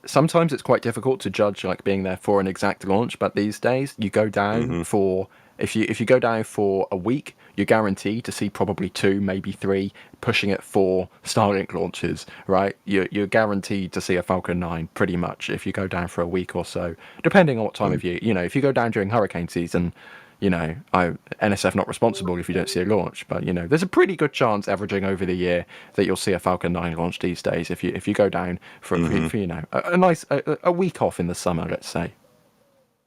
sometimes it's quite difficult to judge being there for an exact launch, but these days you go down for if you go down for a week, you're guaranteed to see probably 2, maybe 3, pushing it 4 Starlink launches, right? You're guaranteed to see a Falcon 9 pretty much if you go down for a week or so, depending on what time of year. If you go down during hurricane season, NSF not responsible if you don't see a launch, but there's a pretty good chance averaging over the year that you'll see a Falcon 9 launch these days if you go down for a nice week off in the summer, let's say.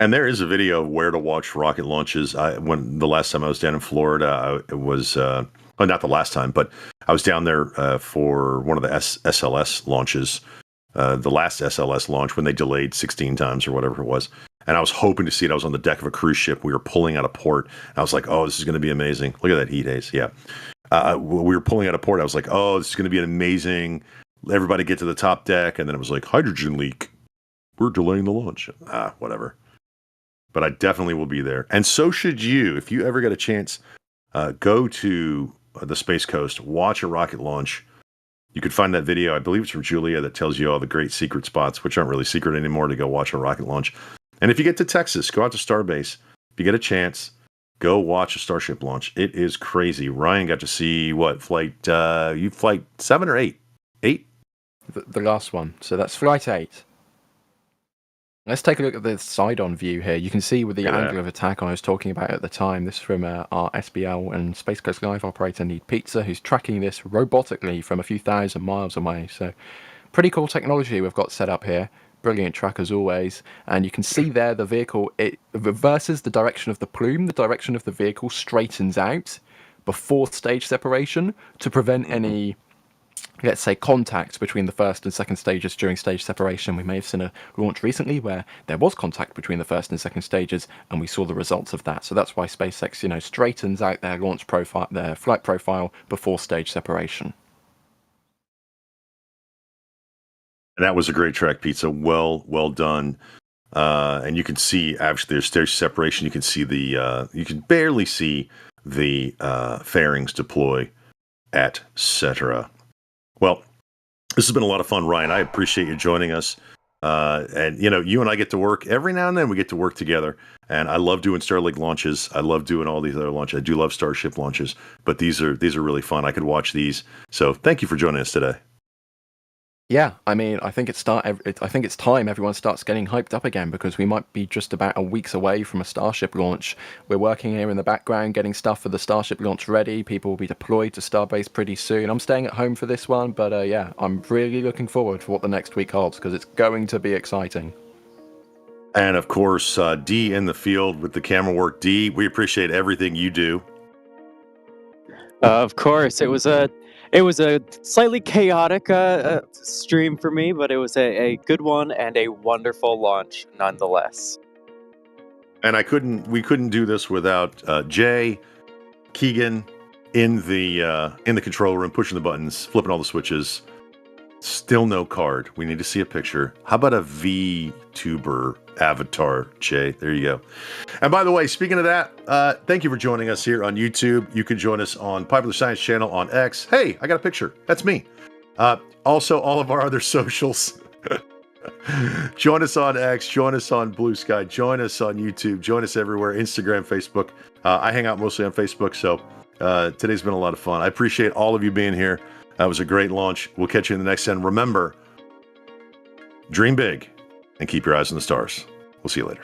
And there is a video of where to watch rocket launches. When the last time I was down in Florida, it was not the last time, but I was down there for one of the SLS launches, the last SLS launch when they delayed 16 times or whatever it was. And I was hoping to see it. I was on the deck of a cruise ship. We were pulling out of port. I was like, oh, this is going to be amazing. Look at that heat haze. Yeah. We were pulling out of port. I was like, oh, this is going to be an amazing everybody get to the top deck, and then it was like, hydrogen leak. We're delaying the launch. Whatever. But I definitely will be there. And so should you. If you ever get a chance, go to the Space Coast, watch a rocket launch. You could find that video, I believe it's from Julia, that tells you all the great secret spots, which aren't really secret anymore, to go watch a rocket launch. And if you get to Texas, go out to Starbase. If you get a chance, go watch a Starship launch. It is crazy. Ryan got to see flight 7 or 8? 8? The last one. So that's flight 8. Let's take a look at the side-on view here. You can see with the angle of attack I was talking about at the time. This is from our SBL and Space Coast Live operator Need Pizza, who's tracking this robotically from a few thousand miles away. So pretty cool technology we've got set up here. Brilliant track as always. And you can see there the vehicle, it reverses the direction of the plume. The direction of the vehicle straightens out before stage separation to prevent any, let's say, contact between the first and second stages during stage separation. We may have seen a launch recently where there was contact between the first and second stages, and we saw the results of that. So that's why SpaceX, straightens out their launch profile, their flight profile before stage separation. And that was a great track, Pizza. Well done. And you can see, actually, there's stage separation. You can see you can barely see the fairings deploy, etc. Well, this has been a lot of fun, Ryan. I appreciate you joining us. And you and I get to work every now and then. We get to work together, and I love doing Starlink launches. I love doing all these other launches. I do love Starship launches, but these are really fun. I could watch these. So thank you for joining us today. Yeah, I mean, I think it's time everyone starts getting hyped up again, because we might be just about a week's away from a Starship launch. We're working here in the background, getting stuff for the Starship launch ready. People will be deployed to Starbase pretty soon. I'm staying at home for this one, but yeah, I'm really looking forward to what the next week holds, because it's going to be exciting. And of course, D in the field with the camera work. D, we appreciate everything you do. Of course, it was a slightly chaotic stream for me, but it was a good one and a wonderful launch nonetheless. And we couldn't do this without Jay, Keegan in the control room, pushing the buttons, flipping all the switches. Still no card. We need to see a picture. How about a VTuber avatar, Jay? There you go. And by the way, speaking of that, thank you for joining us here on YouTube. You can join us on Popular Science Channel on X. Hey, I got a picture. That's me. Also, all of our other socials. Join us on X. Join us on Blue Sky. Join us on YouTube. Join us everywhere. Instagram, Facebook. I hang out mostly on Facebook, so today's been a lot of fun. I appreciate all of you being here. That was a great launch. We'll catch you in the next end. Remember, dream big and keep your eyes on the stars. We'll see you later.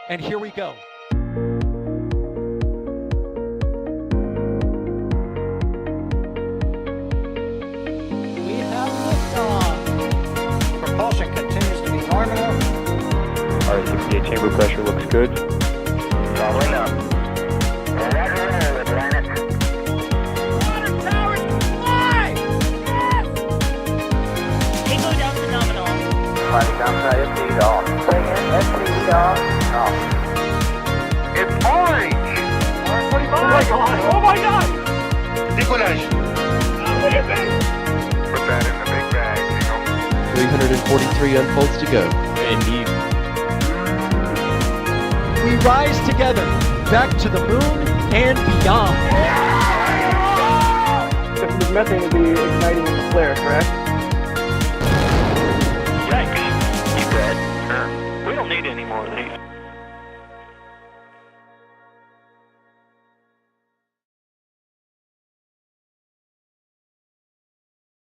And here we go. We have liftoff. Propulsion continues to be normal. chamber pressure looks good. Following up. Roger, planet. Tango down to nominal. Flight contact FTE off. Say again, FTE off. Off. It's orange! Orange 45! Oh my god! Oh my god! Décollage! Put that in the big bag, Eagle. 343 unfolds to go. Indeed. We rise together, back to the moon and beyond. The methane would be igniting the flare, correct? Yikes. You dead? Sure. We don't need any more of these.